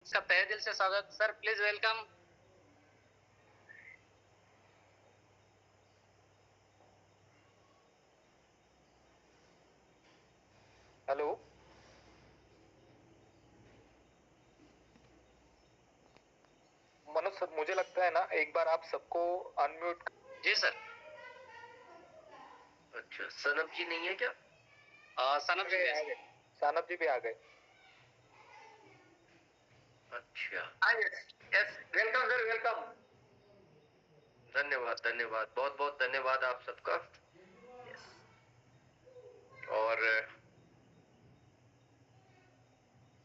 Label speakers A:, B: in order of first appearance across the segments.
A: इसका तहे दिल से स्वागत sir, please welcome.
B: Hello Manoj sir, मुझे लगता है ना एक बार आप सबको अनम्यूट।
A: जी सर।
C: अच्छा, सनम जी नहीं है क्या?
A: सनम जी
B: आ गए, सानप जी भी आ गए।
C: अच्छा,
B: यस, वेलकम सर, वेलकम।
C: धन्यवाद धन्यवाद, बहुत बहुत धन्यवाद आप सबका। और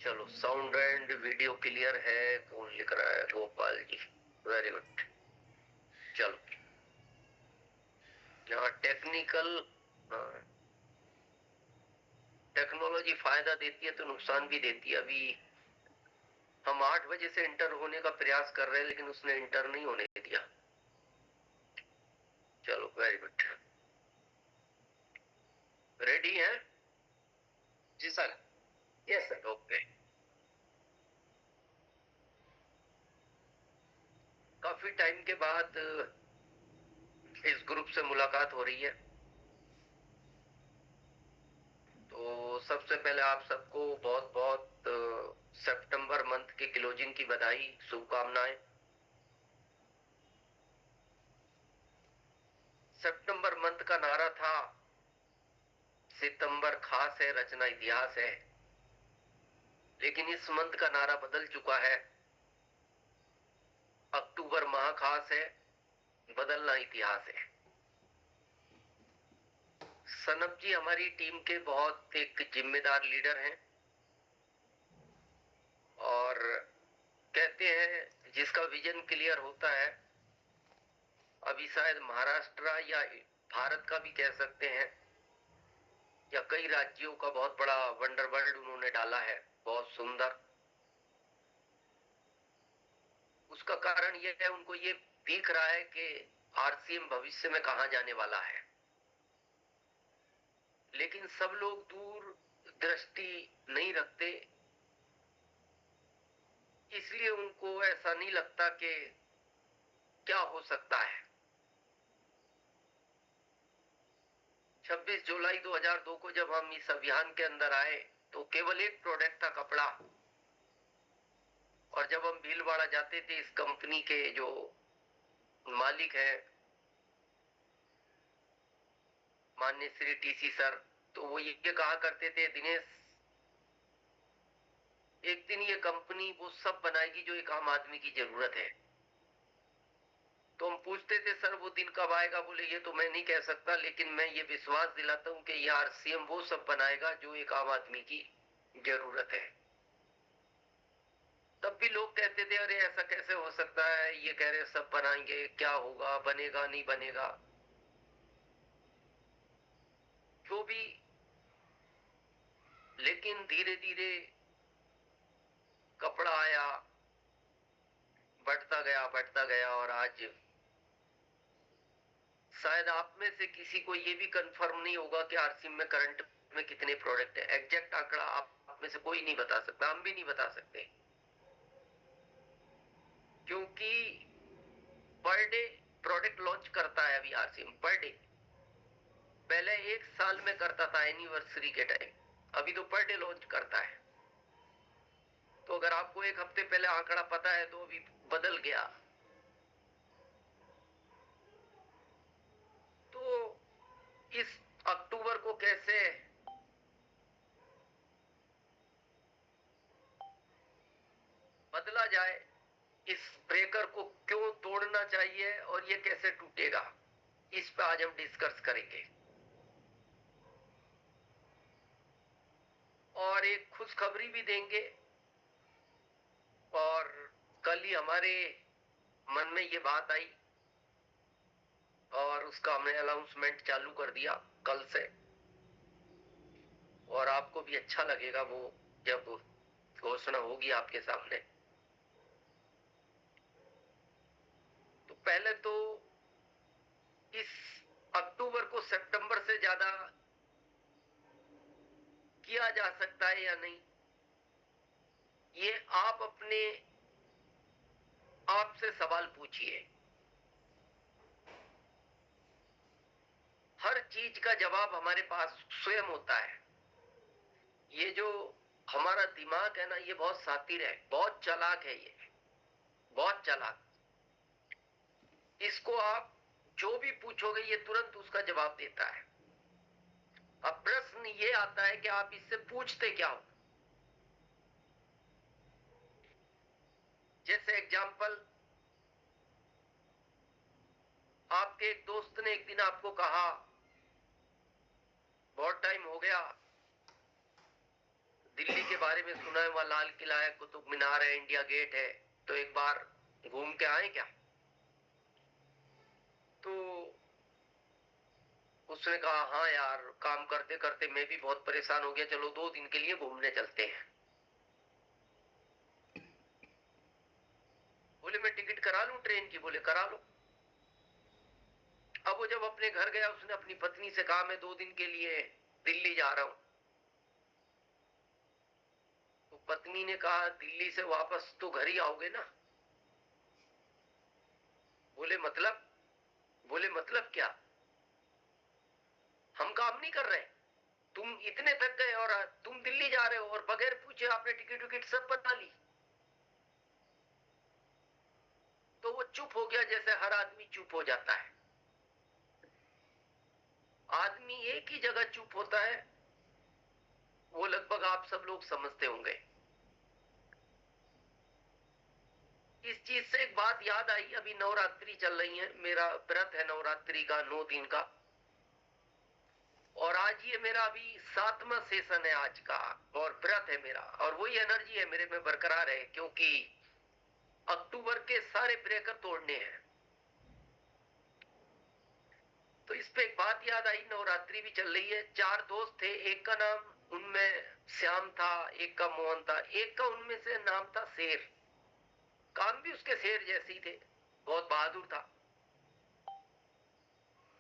C: चलो, साउंड एंड वीडियो क्लियर है। कौन लिख रहा है? Gopal ji, very good. चलो, यहाँ टेक्नोलॉजी फायदा देती है तो नुकसान भी देती है। अभी हम 8 बजे से इंटर होने का प्रयास कर रहे हैं, लेकिन उसने इंटर नहीं होने दिया। चलो, वेरी गुड। रेडी है?
A: जी सर।
B: Yes sir.
C: ओके। काफी टाइम के बाद इस ग्रुप से मुलाकात हो रही है, तो सबसे पहले आप सबको बहुत बहुत सितंबर मंथ के क्लोजिंग की बधाई, शुभकामनाएं। सितंबर मंथ का नारा था, सितंबर खास है, रचना इतिहास है। लेकिन इस मंथ का नारा बदल चुका है, अक्टूबर माह खास है, बदलना इतिहास है। सनम जी हमारी टीम के बहुत एक जिम्मेदार लीडर हैं, और कहते हैं जिसका विजन क्लियर होता है, अभी शायद महाराष्ट्र या भारत का भी कह सकते हैं, या कई राज्यों का बहुत बड़ा वंडर वर्ल्ड उन्होंने डाला है, बहुत सुंदर। उसका कारण यह है, उनको ये दिख रहा है कि आरसीएम भविष्य में कहां जाने वाला है। लेकिन सब लोग दूर दृष्टि नहीं रखते, इसलिए उनको ऐसा नहीं लगता कि क्या हो सकता है। 26 जुलाई 2002 को जब हम इस अभियान के अंदर आए, तो केवल एक प्रोडक्ट था, कपड़ा। और जब हम भीलवाड़ा जाते थे, इस कंपनी के जो मालिक है माननीय श्री टीसी सर, तो वो ये कहा करते थे, दिनेश एक दिन ये कंपनी वो सब बनाएगी जो एक आम आदमी की जरूरत है। तो हम पूछते थे, सर वो दिन कब आएगा? बोले ये तो मैं नहीं कह सकता, लेकिन मैं ये विश्वास दिलाता हूं कि ये आरसीएम वो सब बनाएगा जो एक आम आदमी की जरूरत है। तब भी लोग कहते थे, अरे ऐसा कैसे हो सकता है, ये कह रहे सब बनाएंगे, क्या होगा, बनेगा नहीं बनेगा। जो भी, लेकिन धीरे धीरे कपड़ा आया, बढ़ता गया, और आज शायद आप में से किसी को ये भी कंफर्म नहीं होगा कि आरसीएम में करंट में कितने प्रोडक्ट है। एग्जैक्ट आंकड़ा आप में से कोई नहीं बता सकता, हम भी नहीं बता सकते, क्योंकि पर डे प्रोडक्ट लॉन्च करता है अभी आरसीएम, पर डे। पहले एक साल में करता था एनिवर्सरी के टाइम, अभी तो पर डे लॉन्च करता है। तो अगर आपको एक हफ्ते पहले आंकड़ा पता है तो अभी बदल गया। तो इस अक्टूबर को कैसे बदला जाए, इस ब्रेकर को क्यों तोड़ना चाहिए और ये कैसे टूटेगा, इस पे आज हम डिस्कस करेंगे। और एक खुशखबरी भी देंगे। और कल ही हमारे मन में ये बात आई, और उसका हमने अनाउंसमेंट चालू कर दिया कल से। और आपको भी अच्छा लगेगा वो जब घोषणा होगी आपके सामने। तो पहले तो इस अक्टूबर को सितंबर से ज्यादा किया जा सकता है या नहीं, ये आप अपने आप से सवाल पूछिए। हर चीज का जवाब हमारे पास स्वयं होता है। ये जो हमारा दिमाग है ना, ये बहुत शातिर है, बहुत चालाक है, ये बहुत चालाक। इसको आप जो भी पूछोगे ये तुरंत उसका जवाब देता है। अब प्रश्न ये आता है कि आप इससे पूछते क्या हो। जैसे एग्जाम्पल, आपके एक दोस्त ने एक दिन आपको कहा, बहुत टाइम हो गया, दिल्ली के बारे में सुना है, वहां लाल किला है, कुतुब मीनार है, इंडिया गेट है, तो एक बार घूम के आए क्या? तो उसने कहा, हाँ यार, काम करते करते मैं भी बहुत परेशान हो गया, चलो 2 दिन के लिए घूमने चलते हैं। बोले मैं टिकट करा लूं ट्रेन की? बोले करा लो। अब वो जब अपने घर गया, उसने अपनी पत्नी से कहा, मैं 2 दिन के लिए दिल्ली जा रहा हूं। तो पत्नी ने कहा, दिल्ली से वापस तो घर ही आओगे ना? बोले मतलब? बोले मतलब क्या? हम काम नहीं कर रहे, तुम इतने थक गए और तुम दिल्ली जा रहे हो और बगैर पूछे आपने टिकट विकेट सब बना ली। तो वो चुप हो गया, जैसे हर आदमी चुप हो जाता है। आदमी एक ही जगह चुप होता है, वो लगभग आप सब लोग समझते होंगे। इस चीज से एक बात याद आई, अभी नवरात्रि चल रही है, मेरा व्रत है नवरात्रि का 9 दिन का, और आज ये मेरा अभी 7वां सेशन है आज का, और व्रत है मेरा, और वही एनर्जी है मेरे में बरकरार है, क्योंकि अक्टूबर के सारे ब्रेकर तोड़ने हैं। तो इस पे एक बात याद आई, नवरात्रि भी चल रही है, 4 दोस्त थे, एक का नाम उनमें श्याम था, एक का मोहन था, एक का उनमें से नाम था शेर। काम भी उसके शेर जैसे ही थे, बहुत बहादुर था।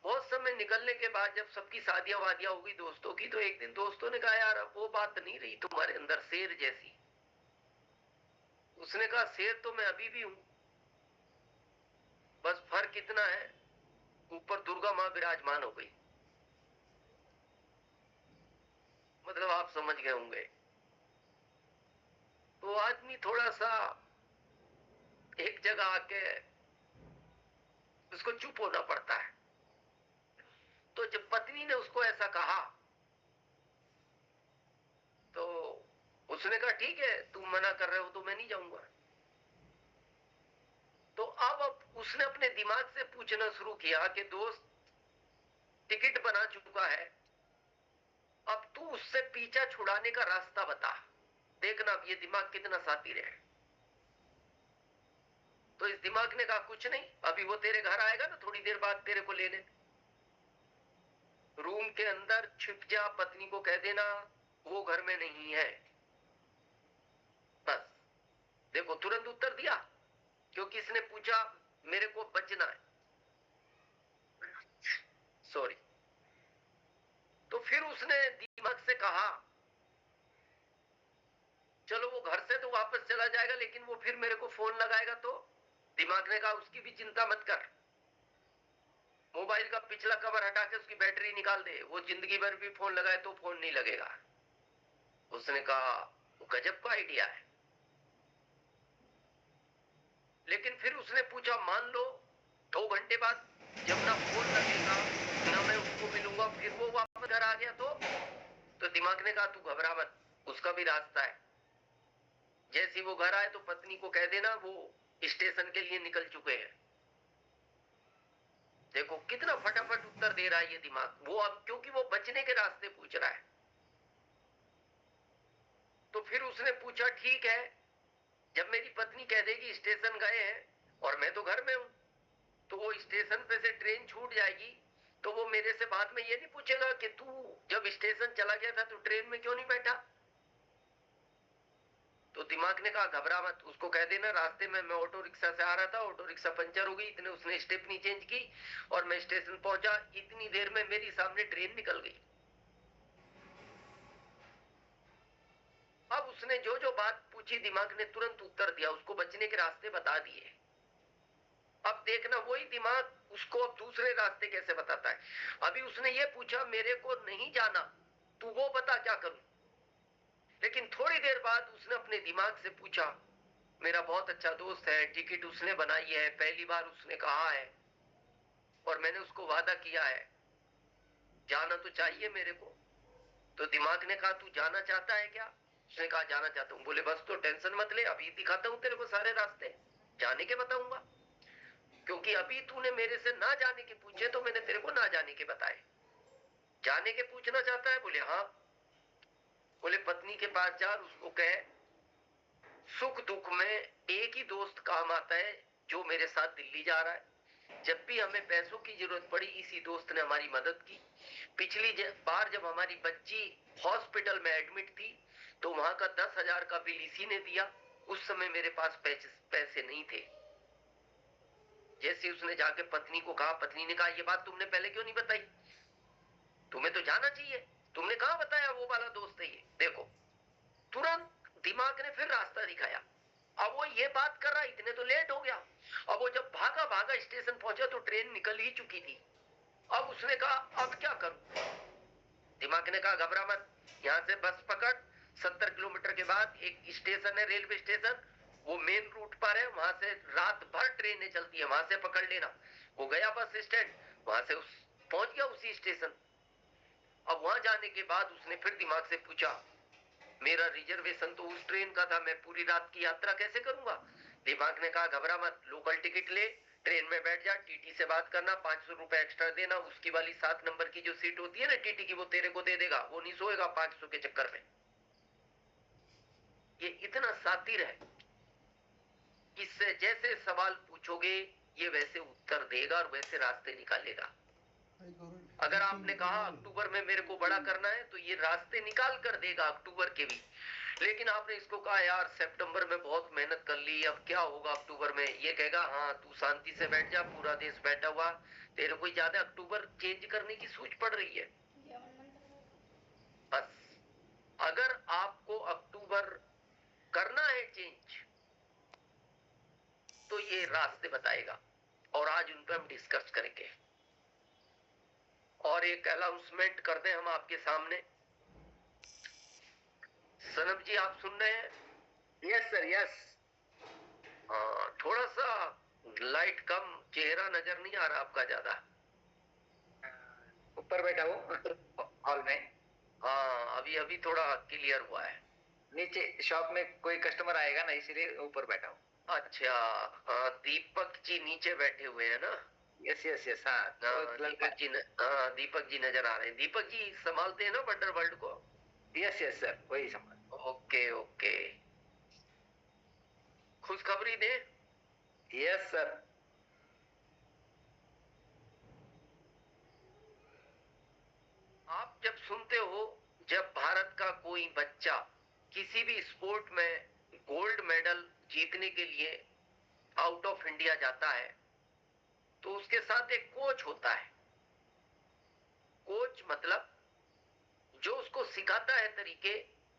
C: बहुत समय निकलने के बाद जब सबकी शादियां वादियां हो गई दोस्तों की, तो एक दिन दोस्तों ने कहा, यार अब वो बात नहीं रही तुम्हारे अंदर शेर जैसी। उसने कहा, शेर तो मैं अभी भी हूं, बस फर्क इतना है, ऊपर दुर्गा मां विराजमान हो गई। मतलब आप समझ गए होंगे। तो आदमी थोड़ा सा एक जगह आके उसको चुप होना पड़ता है। तो जब पत्नी ने उसको ऐसा कहा, तो उसने कहा, ठीक है तुम मना कर रहे हो तो मैं नहीं जाऊंगा। तो अब उसने अपने दिमाग से पूछना शुरू किया कि दोस्त टिकट बना चुका है, अब तू उससे पीछा छुड़ाने का रास्ता बता। देखना अब ये दिमाग कितना शातिर है। तो इस दिमाग ने कहा, कुछ नहीं, अभी वो तेरे घर आएगा ना थोड़ी देर बाद तेरे को लेने, रूम के अंदर छिप जा, पत्नी को कह देना वो घर में नहीं है, बस। देखो तुरंत उत्तर दिया, क्योंकि इसने पूछा मेरे को बचना है, सॉरी। तो फिर उसने दिमाग से कहा, चलो वो घर से तो वापस चला जाएगा, लेकिन वो फिर मेरे को फोन लगाएगा तो? दिमाग ने कहा, उसकी भी चिंता मत कर, मोबाइल का पिछला कवर हटा के उसकी बैटरी निकाल दे, वो जिंदगी भर भी फोन लगाए तो फोन नहीं लगेगा। उसने कहा, वो गजब का आइडिया है। लेकिन फिर उसने पूछा, मान लो 2 घंटे बाद जब ना फोन लगेगा ना मैं उसको मिलूंगा, फिर वो वापस घर आ गया तो दिमाग ने कहा, तू घबरा मत, उसका भी रास्ता है। जैसे ही वो घर आए तो पत्नी को कह देना वो स्टेशन के लिए निकल चुके हैं। देखो कितना फटाफट उत्तर दे रहा है ये दिमाग, वो अब क्योंकि वो बचने के रास्ते पूछ रहा है। तो फिर उसने पूछा, ठीक है, जब मेरी पत्नी कह देगी स्टेशन गए हैं और मैं तो घर में हूं, तो वो स्टेशन पे से ट्रेन छूट जाएगी, तो वो मेरे से बाद में ये नहीं पूछेगा कि तू जब स्टेशन चला गया था तो ट्रेन में क्यों नहीं बैठा? तो दिमाग ने कहा, घबरा मत, उसको कह देना रास्ते में मैं ऑटो रिक्शा से आ रहा था, ऑटो रिक्शा पंचर हो गई, इतने उसने स्टेपनी चेंज की और मैं स्टेशन पहुंचा, इतनी देर में मेरी सामने ट्रेन निकल गई। अब उसने जो जो बात पूछी दिमाग ने तुरंत उत्तर दिया, उसको बचने के रास्ते बता दिए। अब देखना वही दिमाग उसको अब दूसरे रास्ते कैसे बताता है। अभी उसने ये पूछा मेरे को नहीं जाना, तू वो बता क्या करूं। लेकिन थोड़ी देर बाद उसने अपने दिमाग से पूछा, मेरा बहुत अच्छा दोस्त है, टिकट उसने बनाई है, पहली बार उसने कहा है और मैंने उसको वादा किया है, जाना तो चाहिए मेरे को। तो दिमाग ने कहा तू जाना चाहता है क्या? उसने कहा जाना चाहता हूँ। बोले बस तो टेंशन मत ले, अभी दिखाता हूँ तेरे को सारे रास्ते, जाने के बताऊंगा। क्योंकि अभी तूने मेरे से ना जाने के पूछे तो मैंने तेरे को ना जाने के बताए। जाने के पूछना चाहता है? बोले हाँ। बोले पत्नी के पास जा, उसको कहे सुख दुख में एक ही दोस्त काम आता है जो मेरे साथ दिल्ली जा रहा है। जब भी हमें पैसों की जरूरत पड़ी इसी दोस्त ने हमारी मदद की। पिछली बार जब हमारी बच्ची हॉस्पिटल में एडमिट थी तो वहां का 10,000 का बिल इसी ने दिया। उस समय मेरे पास पैसे नहीं थे। जैसे उसने जाके पत्नी को कहा, पत्नी ने कहा ये बात तुमने पहले क्यों नहीं बताई, तुम्हें तो जाना चाहिए, तुमने कहा बताया वो वाला दोस्त है ये। देखो तुरंत दिमाग ने फिर रास्ता दिखाया। अब वो ये बात कर रहा, इतने तो लेट हो गया। अब वो जब भागा भागा स्टेशन पहुंचा तो ट्रेन निकल ही चुकी थी। अब उसने कहा अब क्या करूं। दिमाग ने कहा घबरा मत, यहाँ से बस पकड़, 70 किलोमीटर के बाद एक स्टेशन है, रेलवे स्टेशन, वो मेन रूट पर है, वहां से रात भर ट्रेनें चलती है, वहां से पकड़ लेना। वो गया बस स्टैंड, वहां से पहुंच गया उसी स्टेशन। अब वहां जाने के बाद उसने फिर दिमाग से पूछा, मेरा रिजर्वेशन तो उस ट्रेन का था, मैं पूरी रात की यात्रा कैसे करूंगा। दिमाग ने कहा घबरा मत, लोकल टिकट ले, ट्रेन में बैठ जा, टीटी से बात करना, 500 रुपए एक्स्ट्रा देना, उसकी वाली 7 नंबर की जो सीट होती है ना टीटी की, वो तेरे को दे देगा, वो नहीं सोएगा 500 के चक्कर में। ये इतना सातिर है, इससे जैसे सवाल पूछोगे ये वैसे उत्तर देगा और वैसे रास्ते निकालेगा। अगर आपने कहा अक्टूबर में मेरे को बड़ा करना है तो ये रास्ते निकाल कर देगा अक्टूबर के भी। लेकिन आपने इसको कहा यार सितंबर में बहुत मेहनत कर ली, अब क्या होगा अक्टूबर में, ये कहेगा हाँ तू शांति से बैठ जा, पूरा देश बैठा हुआ, तेरे को ज्यादा अक्टूबर चेंज करने की सूझ पड़ रही है। बस अगर आपको अक्टूबर करना है चेंज तो ये रास्ते बताएगा और आज उन पर हम डिस्कस करेंगे। और एक अनाउंसमेंट कर दें हम आपके सामने। सनम जी आप सुन रहे हैं?
B: Yes sir yes.
C: थोड़ा सा लाइट कम, चेहरा नजर नहीं आ रहा आपका ज्यादा।
B: ऊपर बैठा हूँ हॉल में।
C: हाँ अभी अभी थोड़ा क्लियर हुआ है।
B: नीचे शॉप में कोई कस्टमर आएगा ना, इसीलिए ऊपर बैठा हूँ।
C: अच्छा दीपक जी नीचे बैठे हुए हैं ना?
B: Yes yes yes. हाँ
C: दीपक जी नजर आ रहे हैं। दीपक जी संभालते हैं ना वंडर वर्ल्ड को?
B: यस यस सर, वही संभाल।
C: ओके ओके, खुशखबरी दे।
B: Yes sir.
C: आप जब सुनते हो जब भारत का कोई बच्चा किसी भी स्पोर्ट में गोल्ड मेडल जीतने के लिए आउट ऑफ इंडिया जाता है तो उसके साथ एक कोच होता है। कोच मतलब जो उसको सिखाता है तरीके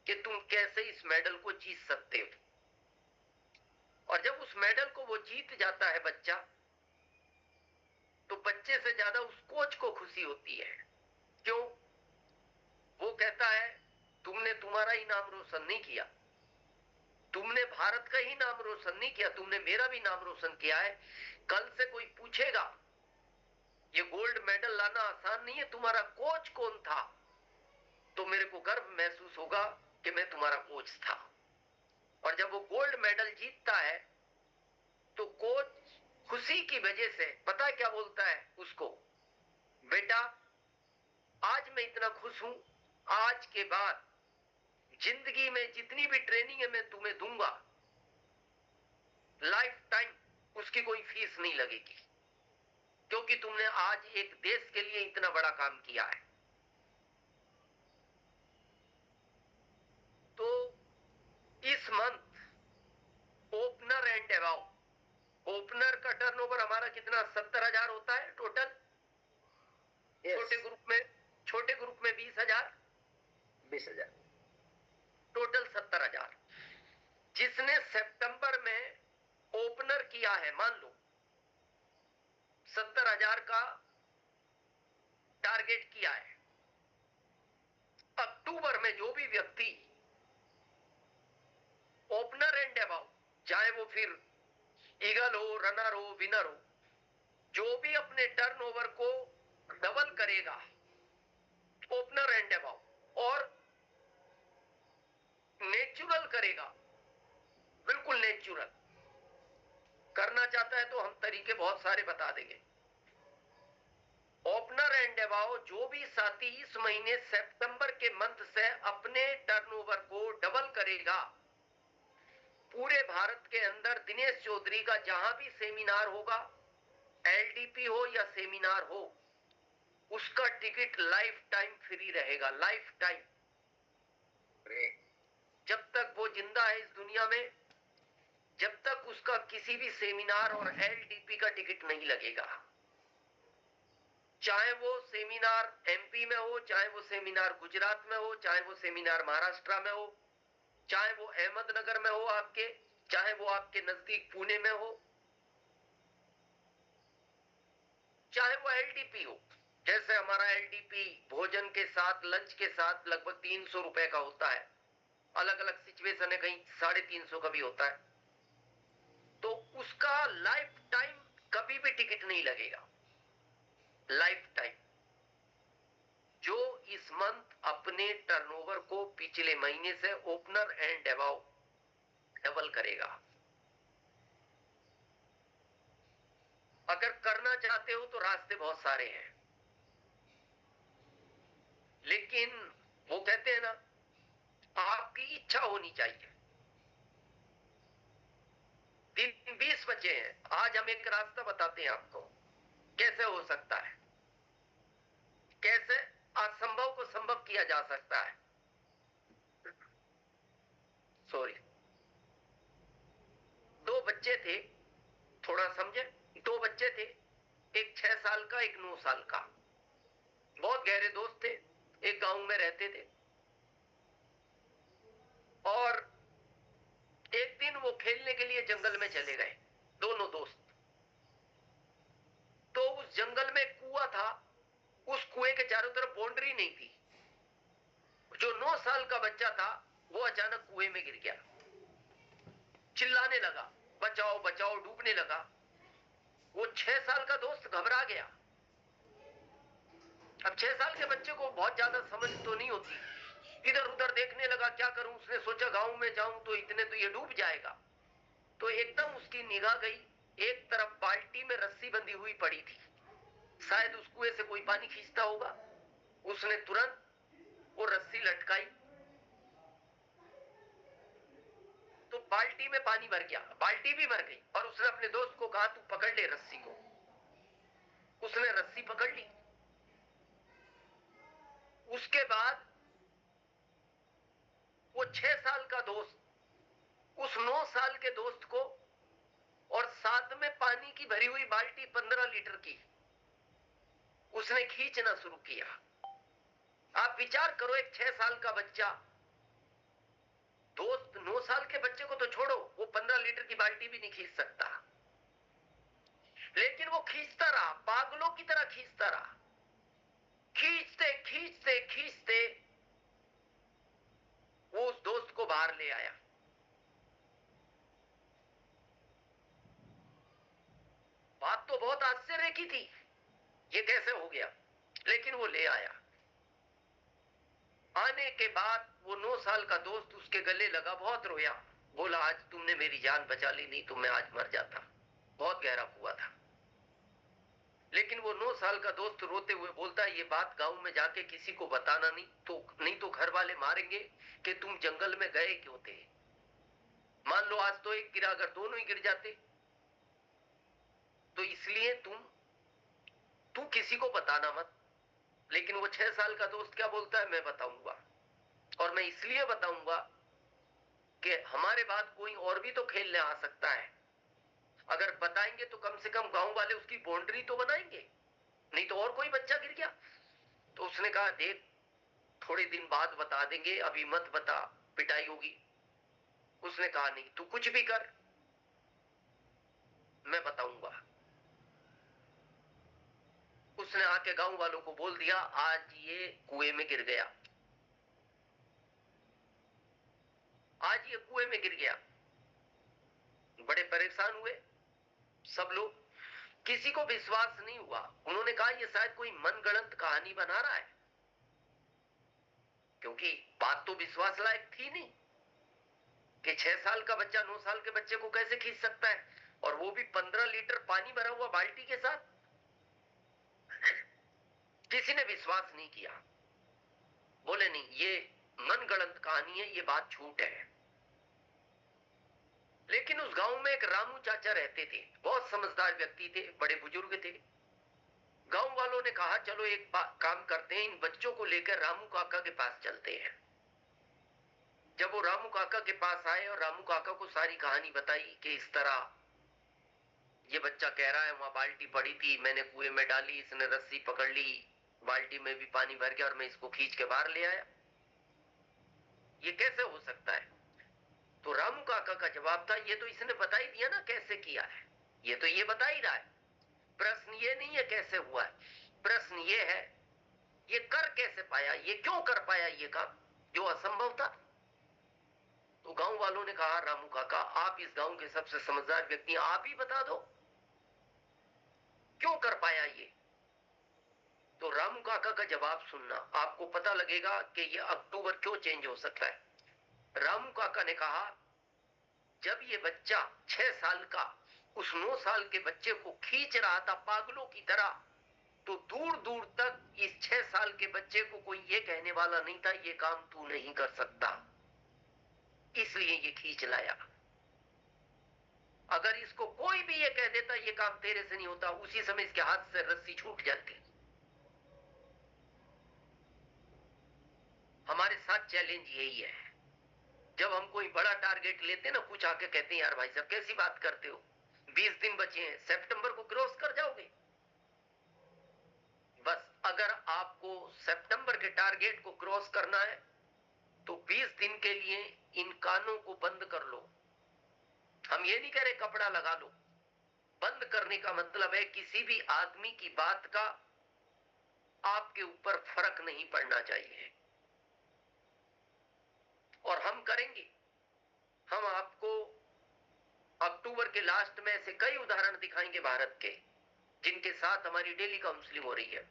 C: कि तुम कैसे इस मेडल को जीत सकते हो। और जब उस मेडल को वो जीत जाता है बच्चा तो बच्चे से ज्यादा उस कोच को खुशी होती है। क्यों? वो कहता है तुमने तुम्हारा ही नाम रोशन नहीं किया, तुमने भारत का ही नाम रोशन नहीं किया, तुमने मेरा भी नाम रोशन किया है। कल से कोई पूछेगा ये गोल्ड मेडल लाना आसान नहीं है, तुम्हारा कोच कौन था, तो मेरे को गर्व महसूस होगा कि मैं तुम्हारा कोच था। और जब वो गोल्ड मेडल जीतता है तो कोच खुशी की वजह से पता है क्या बोलता है उसको, बेटा आज मैं इतना खुश हूं, आज के बाद जिंदगी में जितनी भी ट्रेनिंग है मैं तुम्हें दूंगा, लाइफ टाइम उसकी कोई फीस नहीं लगेगी, क्योंकि तुमने आज एक देश के लिए इतना बड़ा काम किया है। तो इस month opener and about, opener का टर्नओवर हमारा कितना, 70,000 होता है टोटल।
B: Yes.
C: छोटे ग्रुप में 20,000।
B: 20,000।
C: टोटल 70,000। जिसने सितंबर में ओपनर किया है, मान लो 70,000 का टारगेट किया है, अक्टूबर में जो भी व्यक्ति ओपनर एंड अबाउ, चाहे वो फिर ईगल हो, रनर हो, विनर हो, जो भी अपने टर्नओवर को डबल करेगा ओपनर एंड अबाउ और नेचुरल करेगा, बिल्कुल नेचुरल करना चाहता है तो हम तरीके बहुत सारे बता देंगे। ओपनर एंड अबाउ जो भी साथी इस महीने सितंबर के मंथ से अपने टर्नओवर को डबल करेगा, पूरे भारत के अंदर दिनेश चौधरी का जहां भी सेमिनार होगा, एलडीपी हो या सेमिनार हो, उसका टिकट लाइफ टाइम फ्री रहेगा, लाइफ टाइम। जब तक वो जिंदा है इस दुनिया में, जब तक उसका किसी भी सेमिनार और एलडीपी का टिकट नहीं लगेगा। चाहे वो सेमिनार एमपी में हो, चाहे वो सेमिनार गुजरात में हो, चाहे वो सेमिनार महाराष्ट्र में हो, चाहे वो अहमदनगर में हो आपके, चाहे वो आपके नजदीक पुणे में हो, चाहे वो एलडीपी हो। जैसे हमारा एलडीपी भोजन के साथ, लंच के साथ लगभग 300 रुपए का होता है। अलग अलग सिचुएशन है, कहीं 350 का भी होता है। तो उसका लाइफ टाइम कभी भी टिकट नहीं लगेगा, लाइफ टाइम। जो इस मंथ अपने टर्नओवर को पिछले महीने से ओपनर एंड अबाउ डबल करेगा। अगर करना चाहते हो तो रास्ते बहुत सारे हैं, लेकिन वो कहते हैं ना, आपकी इच्छा होनी चाहिए। दिन 20 बचे हैं, आज हम एक रास्ता बताते हैं आपको कैसे हो सकता है, कैसे असंभव को संभव किया जा सकता है। सॉरी, दो बच्चे थे, थोड़ा समझे। दो बच्चे थे, एक 6 साल का, एक 9 साल का। बहुत गहरे दोस्त थे, एक गांव में रहते थे। और एक दिन वो खेलने के लिए जंगल में चले गए, दोनों दोस्त। तो उस जंगल में कुआं था, उस कुएं के चारों तरफ बाउंड्री नहीं थी। जो 9 साल का बच्चा था वो अचानक कुएं में गिर गया, चिल्लाने लगा, बचाओ बचाओ, डूबने लगा। वो 6 साल का दोस्त घबरा गया। अब 6 साल के बच्चे को बहुत ज्यादा समझ तो नहीं होती, इधर उधर देखने लगा, क्या करूं। उसने सोचा गांव में जाऊं तो इतने तो ये डूब जाएगा। तो एकदम उसकी निगाह गई, एक तरफ बाल्टी में रस्सी बंधी हुई पड़ी थी, शायद उस कुएं से कोई पानी खींचता होगा। उसने तुरंत वो रस्सी लटकाई तो बाल्टी में पानी भर गया, बाल्टी भी भर गई। और उसने अपने दोस्त को कहा, तू पकड़ ले रस्सी को। उसने रस्सी पकड़ ली। उसके बाद वो 6 साल का दोस्त उस 9 साल के दोस्त को, और साथ में पानी की भरी हुई बाल्टी 15 लीटर की, उसने खींचना शुरू किया। आप विचार करो, एक 6 साल का बच्चा, दोस्त 9 साल के बच्चे को तो छोड़ो, वो 15 लीटर की बाल्टी भी नहीं खींच सकता, लेकिन वो खींचता रहा, पागलों की तरह खींचता रहा। खींचते खींचते खींचते वो उस दोस्त को बाहर ले आया। बात तो बहुत आश्चर्य की थी, ये कैसे हो गया, लेकिन वो ले आया। आने के बाद वो 9 साल का दोस्त उसके गले लगा, बहुत रोया, बोला, आज तुमने मेरी जान बचा ली, नहीं तो मैं आज मर जाता। बहुत गहरा कुआं था। लेकिन वो 9 साल का दोस्त रोते हुए बोलता है, ये बात गांव में जाके किसी को बताना नहीं तो घर वाले मारेंगे कि तुम जंगल में गए क्यों थे। मान लो आज तो एक गिरा, अगर दोनों ही गिर जाते, तो इसलिए तू किसी को बताना मत। लेकिन वो 6 साल का दोस्त क्या बोलता है, मैं बताऊंगा। और मैं इसलिए बताऊंगा कि हमारे बाद कोई और भी तो खेलने आ सकता है। अगर बताएंगे तो कम से कम गांव वाले उसकी बाउंड्री तो बनाएंगे, नहीं तो और कोई बच्चा गिर गया। तो उसने कहा, देख, थोड़े दिन बाद बता देंगे, अभी मत बता। पिटाई होगी। उसने कहा नहीं, तू कुछ भी कर, मैं बताऊंगा। उसने आके गांव वालों को बोल दिया, आज ये कुएं में गिर गया, आज ये कुएं में गिर गया। बड़े परेशान हुए सब लोग, किसी को विश्वास नहीं हुआ। उन्होंने कहा ये शायद कोई मनगढ़ंत कहानी बना रहा है, क्योंकि बात तो विश्वास लायक थी नहीं कि 6 साल का बच्चा 9 साल के बच्चे को कैसे खींच सकता है, और वो भी 15 लीटर पानी भरा हुआ बाल्टी के साथ। किसी ने विश्वास नहीं किया, बोले नहीं ये मनगढ़ंत कहानी है, ये बात झूठ है। लेकिन उस गांव में एक रामू चाचा रहते थे, बहुत समझदार व्यक्ति थे, बड़े बुजुर्ग थे। गांव वालों ने कहा चलो एक काम करते हैं, इन बच्चों को लेकर रामू काका के पास चलते हैं। जब वो रामू काका के पास आए और रामू काका को सारी कहानी बताई कि इस तरह ये बच्चा कह रहा है वहां बाल्टी पड़ी थी, मैंने कुएं में डाली, इसने रस्सी पकड़ ली, बाल्टी में भी पानी भर गया और मैं इसको खींच के बाहर ले आया, ये कैसे हो सकता है? तो रामू काका का जवाब था, ये तो इसने बता ही दिया ना कैसे किया है, ये तो ये बता ही रहा है। प्रश्न ये नहीं है कैसे हुआ है, प्रश्न ये है ये कर कैसे पाया, ये क्यों कर पाया ये काम जो असंभव था। तो गांव वालों ने कहा, रामू काका आप इस गांव के सबसे समझदार व्यक्ति, आप ही बता दो क्यों कर पाया ये। तो रामू काका का जवाब सुनना, आपको पता लगेगा कि ये अक्टूबर क्यों चेंज हो सकता है। रामू काका ने कहा, जब ये बच्चा 6 साल का उस 9 साल के बच्चे को खींच रहा था पागलों की तरह, तो दूर दूर तक इस 6 साल के बच्चे को कोई ये कहने वाला नहीं था ये काम तू नहीं कर सकता, इसलिए ये खींच लाया। अगर इसको कोई भी ये कह देता ये काम तेरे से नहीं होता, उसी समय इसके हाथ से रस्सी छूट जाती। हमारे साथ चैलेंज यही है, जब हम कोई बड़ा टारगेट लेते ना, कुछ आके कहते हैं यार भाई साहब कैसी बात करते हो, 20 दिन बचे हैं, सितंबर को क्रॉस कर जाओगे। बस अगर आपको सितंबर के टारगेट को क्रॉस करना है तो 20 दिन के लिए इन कानों को बंद कर लो। हम ये नहीं कह रहे कपड़ा लगा लो, बंद करने का मतलब है किसी भी आदमी की बात का आपके ऊपर फर्क नहीं पड़ना चाहिए। और हम करेंगे, हम आपको अक्टूबर के लास्ट में ऐसे कई उदाहरण दिखाएंगे भारत के, जिनके साथ हमारी डेली काउंसलिंग हो रही है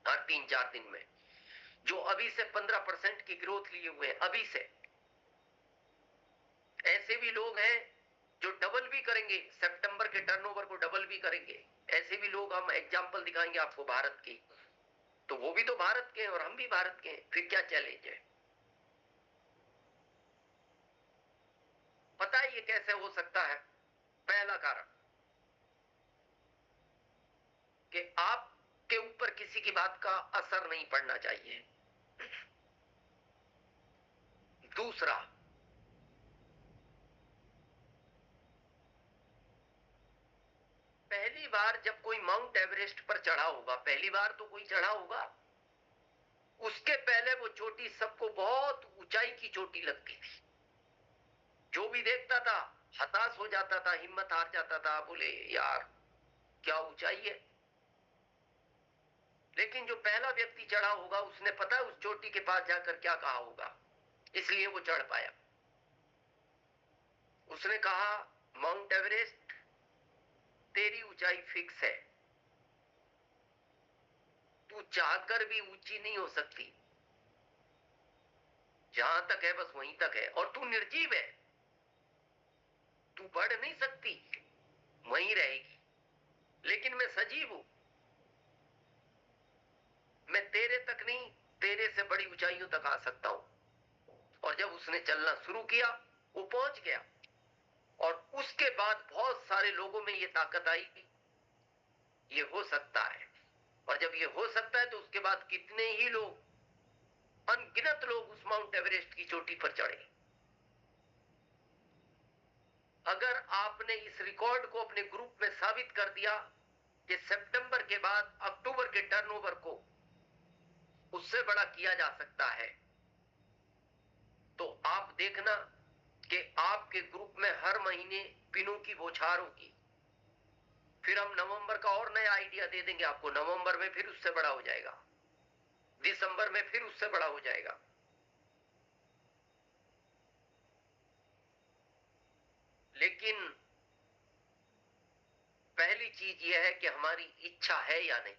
C: हर 3-4 दिन में, जो अभी से 15% की ग्रोथ लिए हुए हैं। अभी से ऐसे भी लोग हैं जो डबल भी करेंगे, सितंबर के टर्नओवर को डबल भी करेंगे। ऐसे भी लोग हम एग्जांपल दिखाएंगे आपको भारत की, तो वो भी तो भारत के हैं और हम भी भारत के हैं, फिर क्या चैलेंज है। पता है ये कैसे हो सकता है? पहला कारण कि आपके ऊपर किसी की बात का असर नहीं पड़ना चाहिए। दूसरा, पहली बार जब कोई माउंट एवरेस्ट पर चढ़ा होगा, पहली बार तो कोई चढ़ा होगा, उसके पहले वो चोटी सबको बहुत ऊंचाई की चोटी लगती थी। जो भी देखता था हताश हो जाता था, हिम्मत हार जाता था, बोले यार क्या ऊंचाई है। लेकिन जो पहला व्यक्ति चढ़ा होगा उसने पता है उस चोटी के पास जाकर क्या कहा होगा, इसलिए वो चढ़ पाया। उसने कहा, माउंट एवरेस्ट तेरी ऊंचाई फिक्स है, तू चाहकर भी ऊंची नहीं हो सकती, जहां तक है बस वहीं तक है, और तू निर्जीव है, तू बढ़ नहीं सकती, वहीं रहेगी। लेकिन मैं सजीव हूं, मैं तेरे तक नहीं तेरे से बड़ी ऊंचाइयों तक आ सकता हूं। और जब उसने चलना शुरू किया वो पहुंच गया, और उसके बाद बहुत सारे लोगों में ये ताकत आई कि ये हो सकता है। और जब ये हो सकता है तो उसके बाद कितने ही लोग, अनगिनत लोग उस माउंट एवरेस्ट की चोटी पर चढ़े। अगर आपने इस रिकॉर्ड को अपने ग्रुप में साबित कर दिया कि सितंबर के बाद अक्टूबर के टर्नओवर को उससे बड़ा किया जा सकता है, तो आप देखना कि आपके ग्रुप में हर महीने पिनों की बौछार होगी। फिर हम नवंबर का और नया आइडिया दे देंगे आपको, नवंबर में फिर उससे बड़ा हो जाएगा, दिसंबर में फिर उससे बड़ा हो जाएगा। लेकिन पहली चीज यह है कि हमारी इच्छा है या नहीं।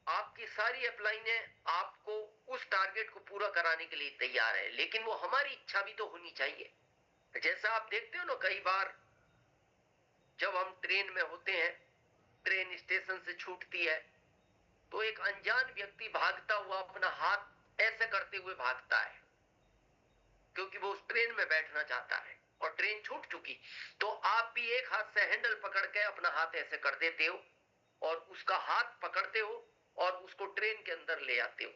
C: आपकी सारी अपलाइनें आपको उस टारगेट को पूरा कराने के लिए तैयार है, लेकिन वो हमारी इच्छा भी तो होनी चाहिए। जैसा आप देखते हो ना, कई बार जब हम ट्रेन में होते हैं, ट्रेन स्टेशन से छूटती है, तो एक अनजान व्यक्ति भागता हुआ अपना हाथ ऐसे करते हुए भागता है, क्योंकि वो उस ट्रेन में बैठना चाहता है और ट्रेन छूट चुकी। तो आप भी एक हाथ से हैंडल पकड़ के अपना हाथ ऐसे कर देते हो और उसका हाथ पकड़ते हो और उसको ट्रेन के अंदर ले आते हो।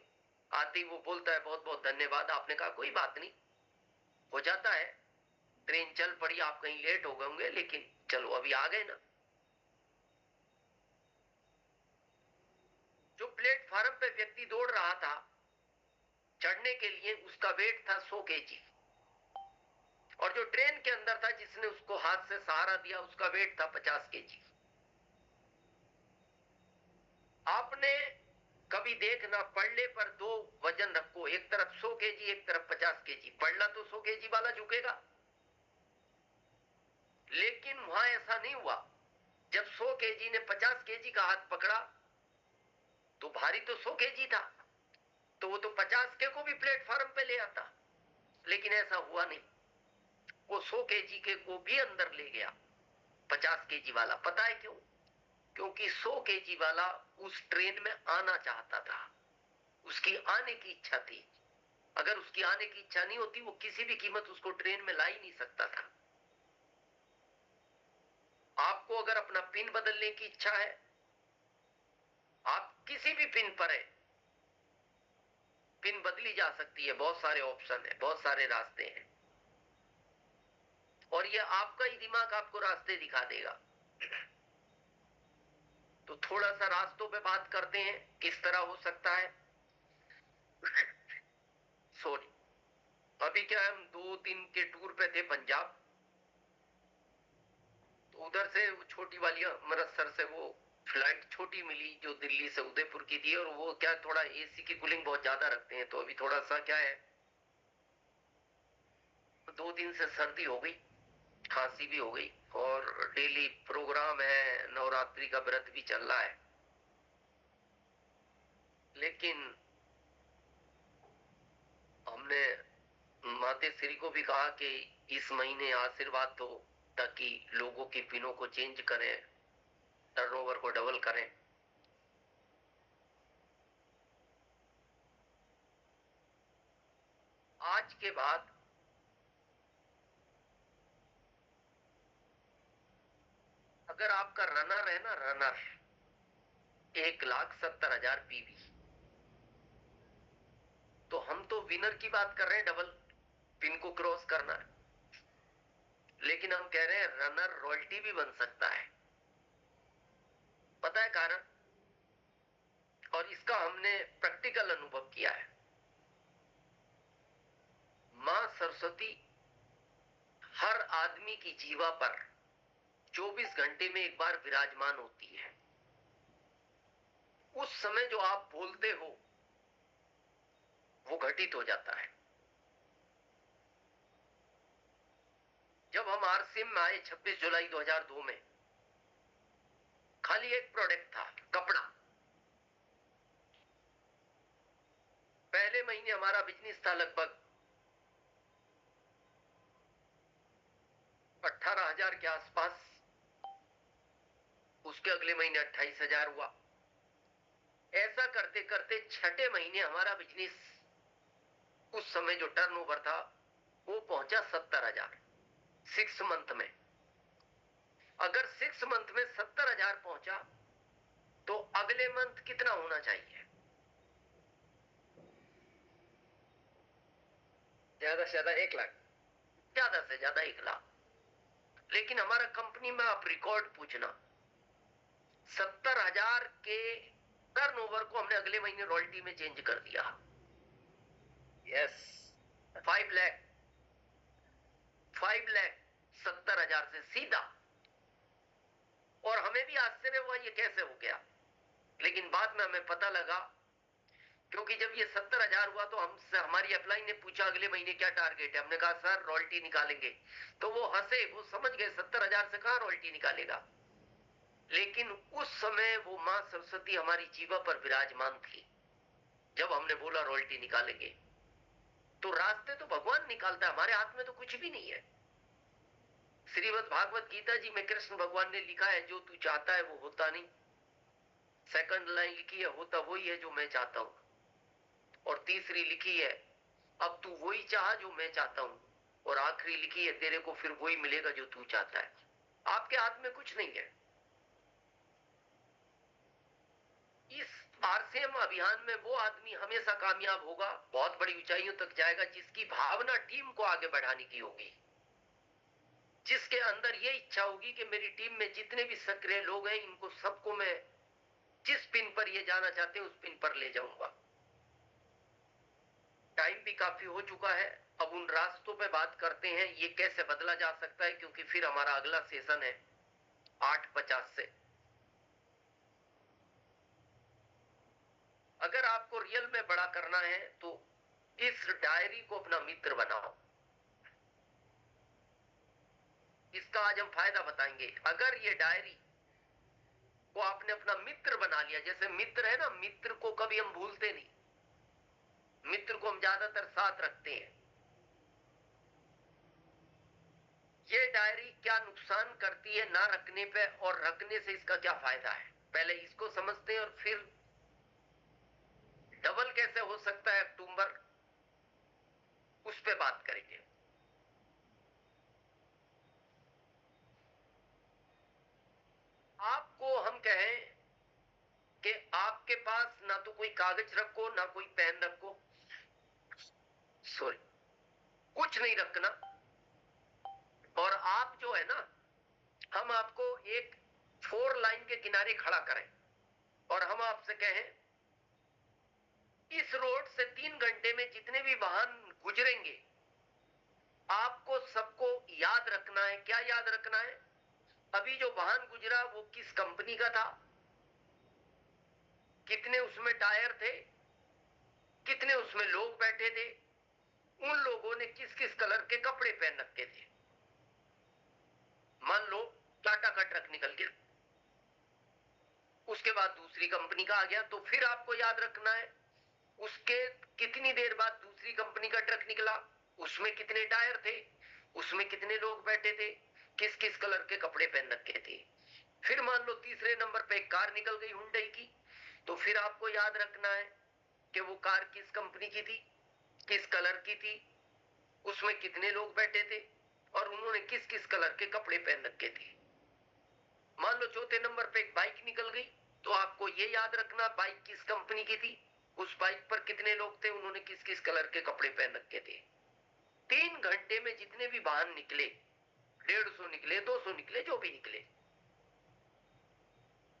C: आते ही वो बोलता है बहुत बहुत धन्यवाद। आपने कहा कोई बात नहीं, हो जाता है, ट्रेन चल पड़ी, आप कहीं लेट हो गए होंगे, लेकिन चलो अभी आ गए ना। जो प्लेटफार्म पे व्यक्ति दौड़ रहा था चढ़ने के लिए, उसका वेट था 100 केजी, और जो ट्रेन के अंदर था जिसने उसको हाथ से सहारा दिया, उसका वेट था 50 केजी। आपने कभी देखना, पड़ने पर दो वजन रखो, एक तरफ 100 केजी, एक तरफ 50 केजी, पड़ना तो 100 केजी वाला झुकेगा, लेकिन वहां ऐसा नहीं हुआ। जब 100 केजी ने 50 केजी का हाथ पकड़ा तो भारी तो 100 केजी था, तो वो तो 50 के को भी प्लेटफार्म पे ले आता, लेकिन ऐसा हुआ नहीं। वो 100 केजी के को भी अंदर ले गया, 50 केजी वाला। पता है क्यों? क्योंकि 100 केजी वाला उस ट्रेन में आना चाहता था, उसकी आने की इच्छा थी। अगर उसकी आने की इच्छा नहीं होती, वो किसी भी कीमत उसको ट्रेन में ला ही नहीं सकता था। आपको अगर अपना पिन बदलने की इच्छा है, आप किसी भी पिन पर है, पिन बदली जा सकती है, बहुत सारे ऑप्शन है, बहुत सारे रास्ते हैं, और ये आपका ही दिमाग आपको रास्ते दिखा देगा। तो थोड़ा सा रास्तों पे बात करते हैं, किस तरह हो सकता है। सॉरी, अभी क्या है, हम 2 दिन के टूर पे थे पंजाब, तो उधर से छोटी वाली अमृतसर से वो फ्लाइट छोटी मिली जो दिल्ली से उदयपुर की थी, और वो क्या थोड़ा एसी की कूलिंग बहुत ज्यादा रखते हैं, तो अभी थोड़ा सा क्या है, 2 दिन से सर्दी हो गई, खांसी भी हो गई, और डेली प्रोग्राम है, नवरात्रि का व्रत भी चल रहा है। लेकिन हमने माते श्री को भी कहा कि इस महीने आशीर्वाद दो, ताकि लोगों की पिनों को चेंज करें, टर्नओवर को डबल करें। आज के बाद अगर आपका रनर है ना, रनर 1,70,000 पीवी, तो हम तो विनर की बात कर रहे हैं, डबल पिन को क्रॉस करना है, लेकिन हम कह रहे हैं रनर रॉयल्टी भी बन सकता है। पता है कारण? और इसका हमने प्रैक्टिकल अनुभव किया है। मां सरस्वती हर आदमी की जीवा पर 24 घंटे में एक बार विराजमान होती है। उस समय जो आप बोलते हो वो घटित हो जाता है। जब हम आरसीएम में आए 26 जुलाई 2002 में, खाली एक प्रोडक्ट था, कपड़ा। पहले महीने हमारा बिजनेस था लगभग 18,000 के आसपास, उसके अगले महीने 28,000 हुआ। ऐसा करते करते छठे महीने हमारा बिजनेस, उस समय जो टर्नओवर था वो पहुंचा 70,000 6 मंथ में। अगर 6 मंथ में 70,000 पहुंचा तो अगले मंथ कितना होना चाहिए?
B: ज्यादा से ज्यादा 1 लाख,
C: ज्यादा से ज्यादा 1 लाख। लेकिन हमारा कंपनी में आप रिकॉर्ड पूछना, 70,000 के टर्नओवर को हमने अगले महीने रॉयल्टी में चेंज कर दिया।
B: यस
C: 5,70,000 से सीधा। और हमें भी आश्चर्य हुआ ये कैसे हो गया, लेकिन बाद में हमें पता लगा, क्योंकि जब ये 70,000 हुआ तो हमसे हमारी अपलाइन ने पूछा अगले महीने क्या टारगेट है। हमने कहा सर रॉयल्टी निकालेंगे। तो वो हंसे, वो समझ गए 70,000 से कहां रॉयल्टी निकालेगा। लेकिन उस समय वो मां सरस्वती हमारी जीवा पर विराजमान थी। जब हमने बोला रॉयल्टी निकालेंगे, तो रास्ते तो भगवान निकालता है, हमारे हाथ में तो कुछ भी नहीं है। श्रीमद् भागवत गीता जी में कृष्ण भगवान ने लिखा है, जो तू चाहता है वो होता नहीं। सेकंड लाइन लिखी है, होता वही है जो मैं चाहता हूं। और तीसरी लिखी है, अब तू वही चाह जो मैं चाहता हूं। और आखिरी लिखी है, तेरे को फिर वही मिलेगा जो तू चाहता है। आपके हाथ में कुछ नहीं है। इस आरसीएम अभियान में वो आदमी हमेशा कामयाब होगा, बहुत बड़ी ऊंचाइयों तक जाएगा, जिसकी भावना टीम को आगे बढ़ाने की होगी, जिसके अंदर ये इच्छा होगी कि मेरी टीम में जितने भी सक्रिय लोग हैं, इनको सबको मैं जिस पिन पर ये जाना चाहते हैं उस पिन पर ले जाऊंगा। टाइम भी काफी हो चुका है, अब उन रास्तों पे बात करते हैं, ये कैसे बदला जा सकता है, क्योंकि फिर हमारा अगला सेशन है 8:50 से। अगर आपको रियल में बड़ा करना है तो इस डायरी को अपना मित्र बनाओ। इसका आज हम फायदा बताएंगे। अगर ये डायरी को आपने अपना मित्र बना लिया, जैसे मित्र है ना, मित्र को कभी हम भूलते नहीं, मित्र को हम ज्यादातर साथ रखते हैं। ये डायरी क्या नुकसान करती है ना रखने पे, और रखने से इसका क्या फायदा है, पहले इसको समझते हैं, और फिर डबल कैसे हो सकता है अक्टूबर, उस पे बात करेंगे। आपको हम कहें कि आपके पास ना तो कोई कागज रखो ना कोई पेन रखो, सॉरी, कुछ नहीं रखना। और आप जो है ना, हम आपको एक 4 लाइन के किनारे खड़ा करें और हम आपसे कहें, इस रोड से 3 घंटे में जितने भी वाहन गुजरेंगे, आपको सबको याद रखना है। क्या याद रखना है? अभी जो वाहन गुजरा वो किस कंपनी का था, कितने उसमें टायर थे, कितने उसमें लोग बैठे थे, उन लोगों ने किस किस कलर के कपड़े पहन रखे थे। मान लो टाटा का ट्रक निकल गया, उसके बाद दूसरी कंपनी का आ गया, तो फिर आपको याद रखना है उसके कितनी देर बाद दूसरी कंपनी का ट्रक निकला, उसमें कितने टायर थे, उसमें कितने लोग बैठे थे, किस किस कलर के कपड़े पहन रखे थे। फिर मान लो तीसरे नंबर पे एक कार निकल गई हुंडई की, तो फिर आपको याद रखना है कि वो कार किस कंपनी की थी, किस कलर की थी, उसमें कितने लोग बैठे थे, और उन्होंने किस किस कलर के कपड़े पहन रखे थे। मान लो चौथे नंबर पे एक बाइक निकल गई, तो आपको ये याद रखना बाइक किस कंपनी की थी, उस बाइक पर कितने लोग थे, उन्होंने किस किस कलर के कपड़े पहन रखे थे। 3 घंटे में जितने भी वाहन निकले, 150 निकले, 200 निकले, जो भी निकले,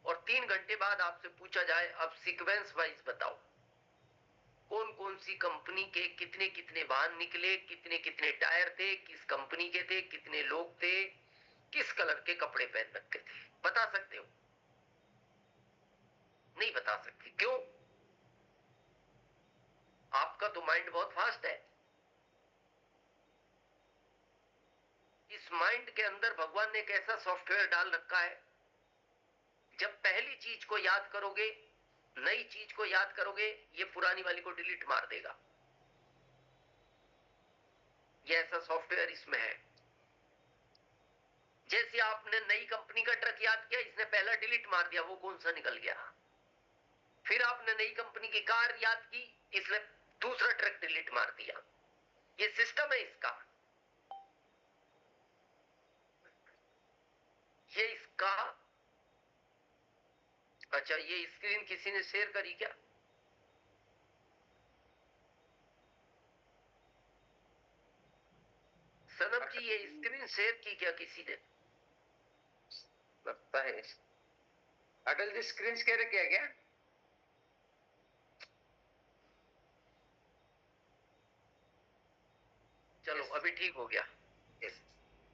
C: और 3 घंटे बाद आपसे पूछा जाए अब सीक्वेंस वाइज बताओ कौन कौन सी कंपनी के कितने कितने वाहन निकले, कितने कितने टायर थे, किस कंपनी के थे, कितने लोग थे, किस कलर के कपड़े पहन रखे थे। बता सकते हो? नहीं बता सकते। क्यों? आपका तो माइंड बहुत फास्ट है। इस माइंड के अंदर भगवान ने एक ऐसा सॉफ्टवेयर डाल रखा है, जब पहली चीज को याद करोगे, नई चीज को याद करोगे, ये पुरानी वाली को डिलीट मार देगा। ये ऐसा सॉफ्टवेयर इसमें है। जैसे आपने नई कंपनी का ट्रक याद किया, इसने पहला डिलीट मार दिया, वो कौन सा निकल गया। फिर आपने नई कंपनी की कार याद की, इसने दूसरा ट्रक डिलीट मार दिया। ये सिस्टम है इसका। ये इसका, अच्छा ये स्क्रीन किसी ने शेयर करी क्या? सनम जी ये स्क्रीन शेयर की क्या किसी ने?
B: लगता है अटल जी स्क्रीन शेयर किया क्या?
C: चलो
B: Yes.
C: अभी ठीक हो गया।
B: Yes.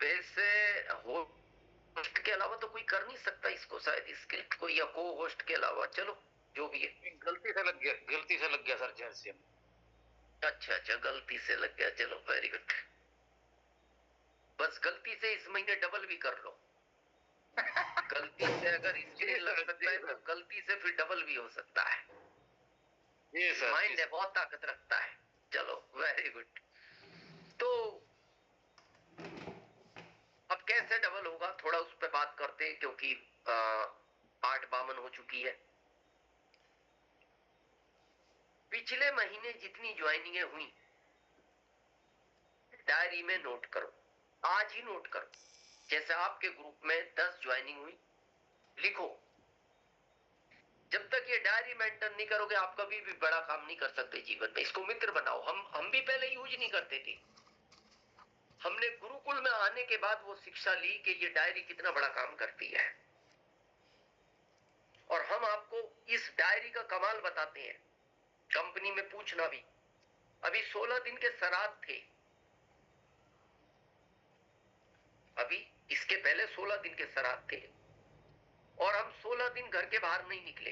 C: वैसे होस्ट के अलावा तो कोई कर नहीं सकता इसको, शायद इसके कोई, या को होस्ट के अलावा, चलो जो भी है।
B: गलती से लग गया सर जैसे।
C: अच्छा अच्छा, गलती से लग गया, चलो वेरी गुड। बस गलती से इस महीने डबल भी कर लो। गलती से अगर इसके लिए लग सकता है तो गलती से फिर डबल भी हो सकता है।
B: जी सर।
C: माइंड है, बहुत ताकत रखता है। चलो वेरी गुड। तो अब कैसे डबल होगा, थोड़ा उस पर बात करते हैं, क्योंकि 8:52 हो चुकी है। पिछले महीने जितनी ज्वाइनिंगें हुई डायरी में नोट करो, आज ही नोट करो। जैसे आपके ग्रुप में 10 ज्वाइनिंग हुई, लिखो। जब तक ये डायरी मेंटेन नहीं करोगे आप कभी भी बड़ा काम नहीं कर सकते जीवन में। इसको मित्र बनाओ। हम भी पहले यूज नहीं करते थे। हमने गुरुकुल में आने के बाद वो शिक्षा ली कि ये डायरी कितना बड़ा काम करती है, और हम आपको इस डायरी का कमाल बताते हैं। कंपनी में पूछना भी, अभी 16 दिन के श्राद्ध थे, अभी इसके पहले 16 दिन के श्राद्ध थे, और हम 16 दिन घर के बाहर नहीं निकले।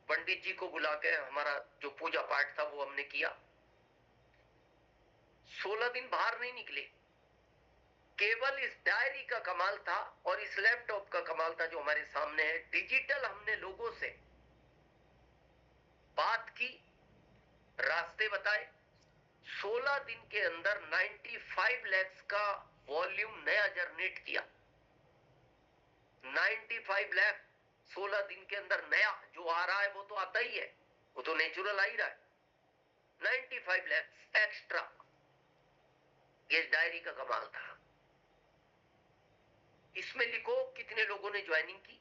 C: पंडित जी को बुला के हमारा जो पूजा पाठ था वो हमने किया। 16 दिन बाहर नहीं निकले। केवल इस डायरी का कमाल था और इस लैपटॉप का कमाल था जो हमारे सामने है। डिजिटल हमने लोगों से बात की, रास्ते बताए। 16 दिन के अंदर 95 लाख का वॉल्यूम नया जनरेट किया। 95 लाख 16 दिन के अंदर नया जो आ रहा है वो तो आता ही है, वो तो नेचुरल आ ही रहा है। 95 लाख एक्स्ट्रा, ये डायरी का कमाल था। इसमें लिखो कितने लोगों ने ज्वाइनिंग की।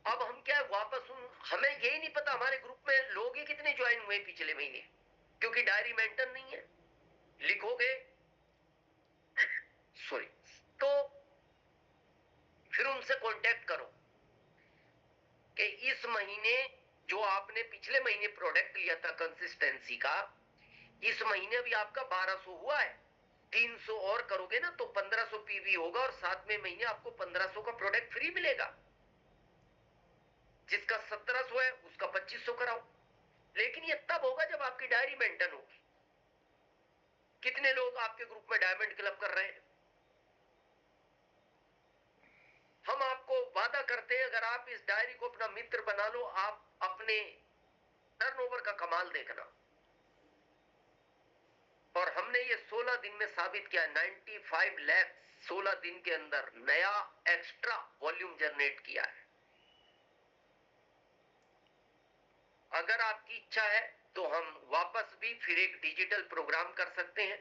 C: अब हम क्या वापस हमें यही नहीं पता हमारे ग्रुप में लोग ही कितने ज्वाइन हुए पिछले महीने, क्योंकि डायरी मेंटेन नहीं है। लिखोगे सॉरी, तो फिर उनसे कांटेक्ट करो कि इस महीने जो आपने पिछले महीने प्रोडक्ट लिया था कंसिस्टेंसी का, इस महीने भी आपका 1200 हुआ है। 300 और करोगे ना तो 1500 पीवी होगा, और 7वें महीने आपको 1500 का प्रोडक्ट फ्री मिलेगा। जिसका 1700 है उसका 2500 कराओ। लेकिन ये तब होगा जब आपकी डायरी मेंटेन होगी। कितने लोग आपके ग्रुप में डायमंड क्लब कर रहे हैं? हम आपको वादा करते हैं, अगर आप इस डायरी को अपना मित्र बना लो, आप अपने टर्नओवर का कमाल देखना। और हमने ये 16 दिन में साबित किया। 95 लाख 16 दिन के अंदर नया एक्स्ट्रा वॉल्यूम जनरेट किया है। अगर आपकी इच्छा है तो हम वापस भी फिर एक डिजिटल प्रोग्राम कर सकते हैं,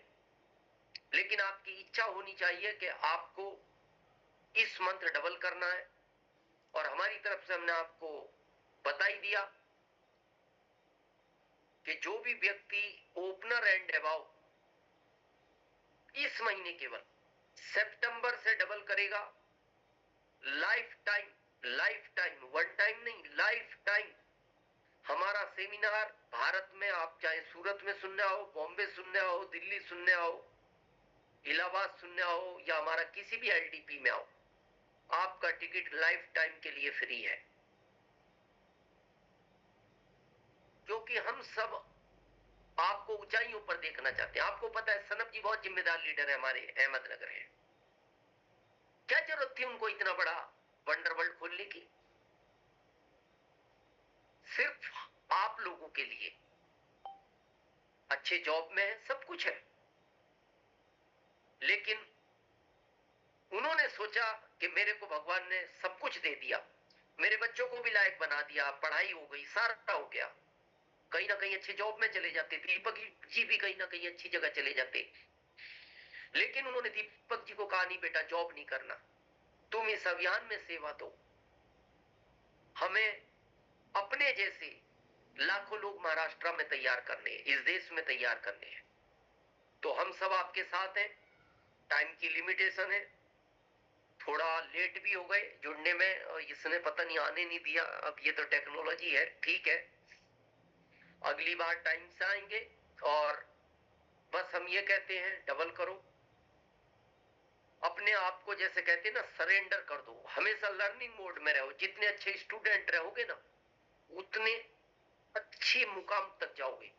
C: लेकिन आपकी इच्छा होनी चाहिए कि आपको इस मंथ डबल करना है। और हमारी तरफ से हमने आपको बता ही दिया कि जो भी व्यक्ति ओपनर एंड अबाव इस महीने केवल सितंबर से डबल करेगा, लाइफ टाइम वन टाइम नहीं, लाइफ टाइम हमारा सेमिनार भारत में, आप चाहे सूरत में सुनने आओ, बॉम्बे सुनने आओ, दिल्ली सुनने आओ, इलाहाबाद सुनने आओ, या हमारा किसी भी एलडीपी में आओ, आपका टिकट लाइफ टाइम के लिए फ्री है। क्योंकि हम सब आपको ऊंचाइयों पर देखना चाहते हैं। आपको पता है सनब जी बहुत जिम्मेदार लीडर है, हमारे अहमदनगर है। क्या जरूरत थी उनको इतना बड़ा वंडर वर्ल्ड खोलने की? सिर्फ आप लोगों के लिए। अच्छे जॉब में है, सब कुछ है, लेकिन उन्होंने सोचा कि मेरे को भगवान ने सब कुछ दे दिया, मेरे बच्चों को भी लायक बना दिया, पढ़ाई हो गई, सारा हो गया, कहीं ना कहीं अच्छे जॉब में चले जाते। दीपक जी भी कहीं ना कहीं अच्छी जगह चले जाते, लेकिन उन्होंने दीपक जी को कहा नहीं बेटा जॉब नहीं करना, तुम इस अभियान में सेवा दो। हमें अपने जैसे लाखों लोग महाराष्ट्र में तैयार करने हैं, इस देश में तैयार करने हैं। तो हम सब आपके साथ हैं। टाइम की लिमिटेशन है, थोड़ा लेट भी हो गए जुड़ने में, और इसने पता नहीं आने नहीं दिया। अब ये तो टेक्नोलॉजी है, ठीक है, अगली बार टाइम से आएंगे। और बस हम ये कहते हैं डबल करो, अपने आप को जैसे कहते हैं ना सरेंडर कर दो, हमेशा लर्निंग मोड में रहो। जितने अच्छे स्टूडेंट रहोगे ना उतने अच्छे मुकाम तक जाओगे।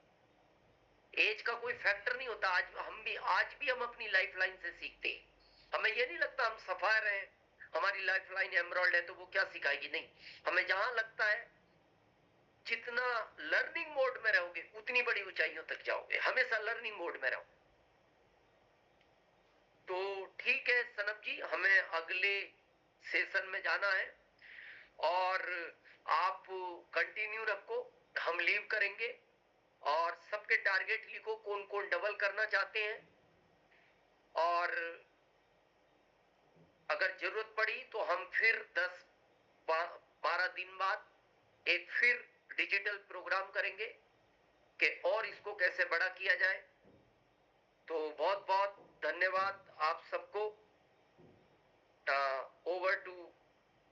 C: एज का कोई फैक्टर नहीं होता। आज भी हम अपनी लाइफ लाइन से सीखते हैं। हमें ये नहीं लगता हम सफायर हैं, हमारी लाइफ लाइन एमराल्ड है तो वो क्या सिखाएगी, नहीं। हमें जहां लगता है जितना लर्निंग मोड में रहोगे उतनी बड़ी ऊंचाइयों तक जाओगे। हमेशा लर्निंग मोड में रहो। तो ठीक है सनम जी, हमें अगले सेशन में जाना है और आप कंटिन्यू रखो, हम लीव करेंगे। और सबके टारगेट लिखो, कौन कौन डबल करना चाहते हैं। और अगर जरूरत पड़ी तो हम फिर 10-12 दिन बाद एक फिर डिजिटल प्रोग्राम करेंगे कि और इसको कैसे बड़ा किया जाए। तो बहुत बहुत धन्यवाद आप सबको। Over to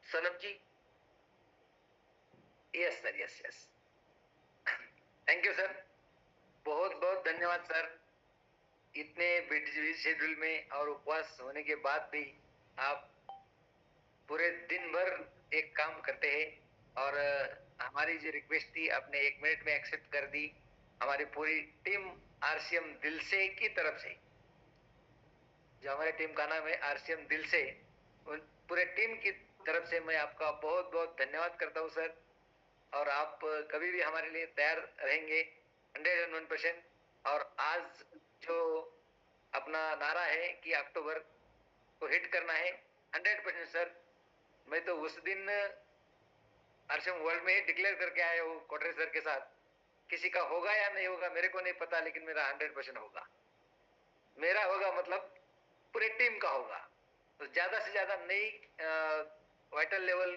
C: Sanam ji.
B: Yes sir, yes yes, thank you sir, बहुत बहुत धन्यवाद सर। इतने बिजी शेड्यूल में और उपवास होने के बाद भी आप पूरे दिन भर एक काम करते हैं और हमारी जो रिक्वेस्ट थी आपने 1 मिनट में एक्सेप्ट कर दी। हमारी पूरी टीम आरसीएम दिल से की तरफ से, जो हमारी टीम का नाम है आरसीएम दिल से, उन पूरे टीम की तरफ से मैं आपका बहुत बहुत धन्यवाद करता हूँ सर। और आप कभी भी हमारे लिए तैयार रहेंगे 101%। और आज जो अपना नारा है कि अक्टूबर को हिट करना है 100% सर। मैं तो उस दिन आरसीएम वर्ल्ड में ही डिक्लेयर करके आया हूँ कोटरे सर के साथ। किसी का होगा या नहीं होगा मेरे को नहीं पता, लेकिन मेरा 100% होगा। मेरा होगा मतलब पूरे टीम का होगा। तो ज्यादा से ज्यादा नई वाइटल लेवल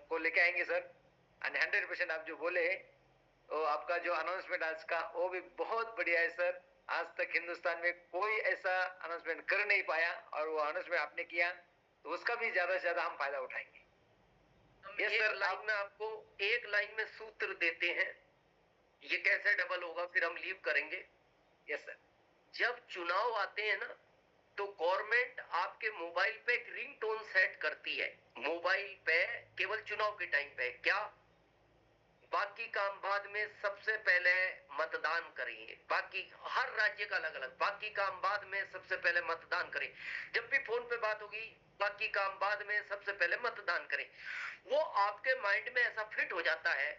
B: को लेके आएंगे सर। एंड 100% आप जो बोले वो आपका जो अनाउंसमेंट आज का वो भी बहुत बढ़िया है सर। आज तक हिंदुस्तान में कोई ऐसा अनाउंसमेंट कर नहीं पाया और वो अनाउंसमेंट आपने किया, तो उसका भी ज्यादा से ज्यादा हम फायदा उठाएंगे।
C: यस सर, लाइन में आपको एक लाइन में सूत्र देते हैं ये कैसे डबल होगा, फिर हम लीव करेंगे।
B: Yes sir.
C: जब चुनाव आते हैं ना तो गवर्नमेंट आपके मोबाइल पे एक रिंगटोन सेट करती है, मोबाइल पे केवल चुनाव के टाइम पे। क्या? बाकी काम बाद में, सबसे पहले मतदान करेंगे। बाकी हर राज्य का अलग अलग, बाकी काम बाद में, सबसे पहले मतदान करें। जब भी फोन पे बात होगी बाकी काम बाद में, सबसे पहले मतदान करें। वो आपके माइंड में ऐसा फिट हो जाता है,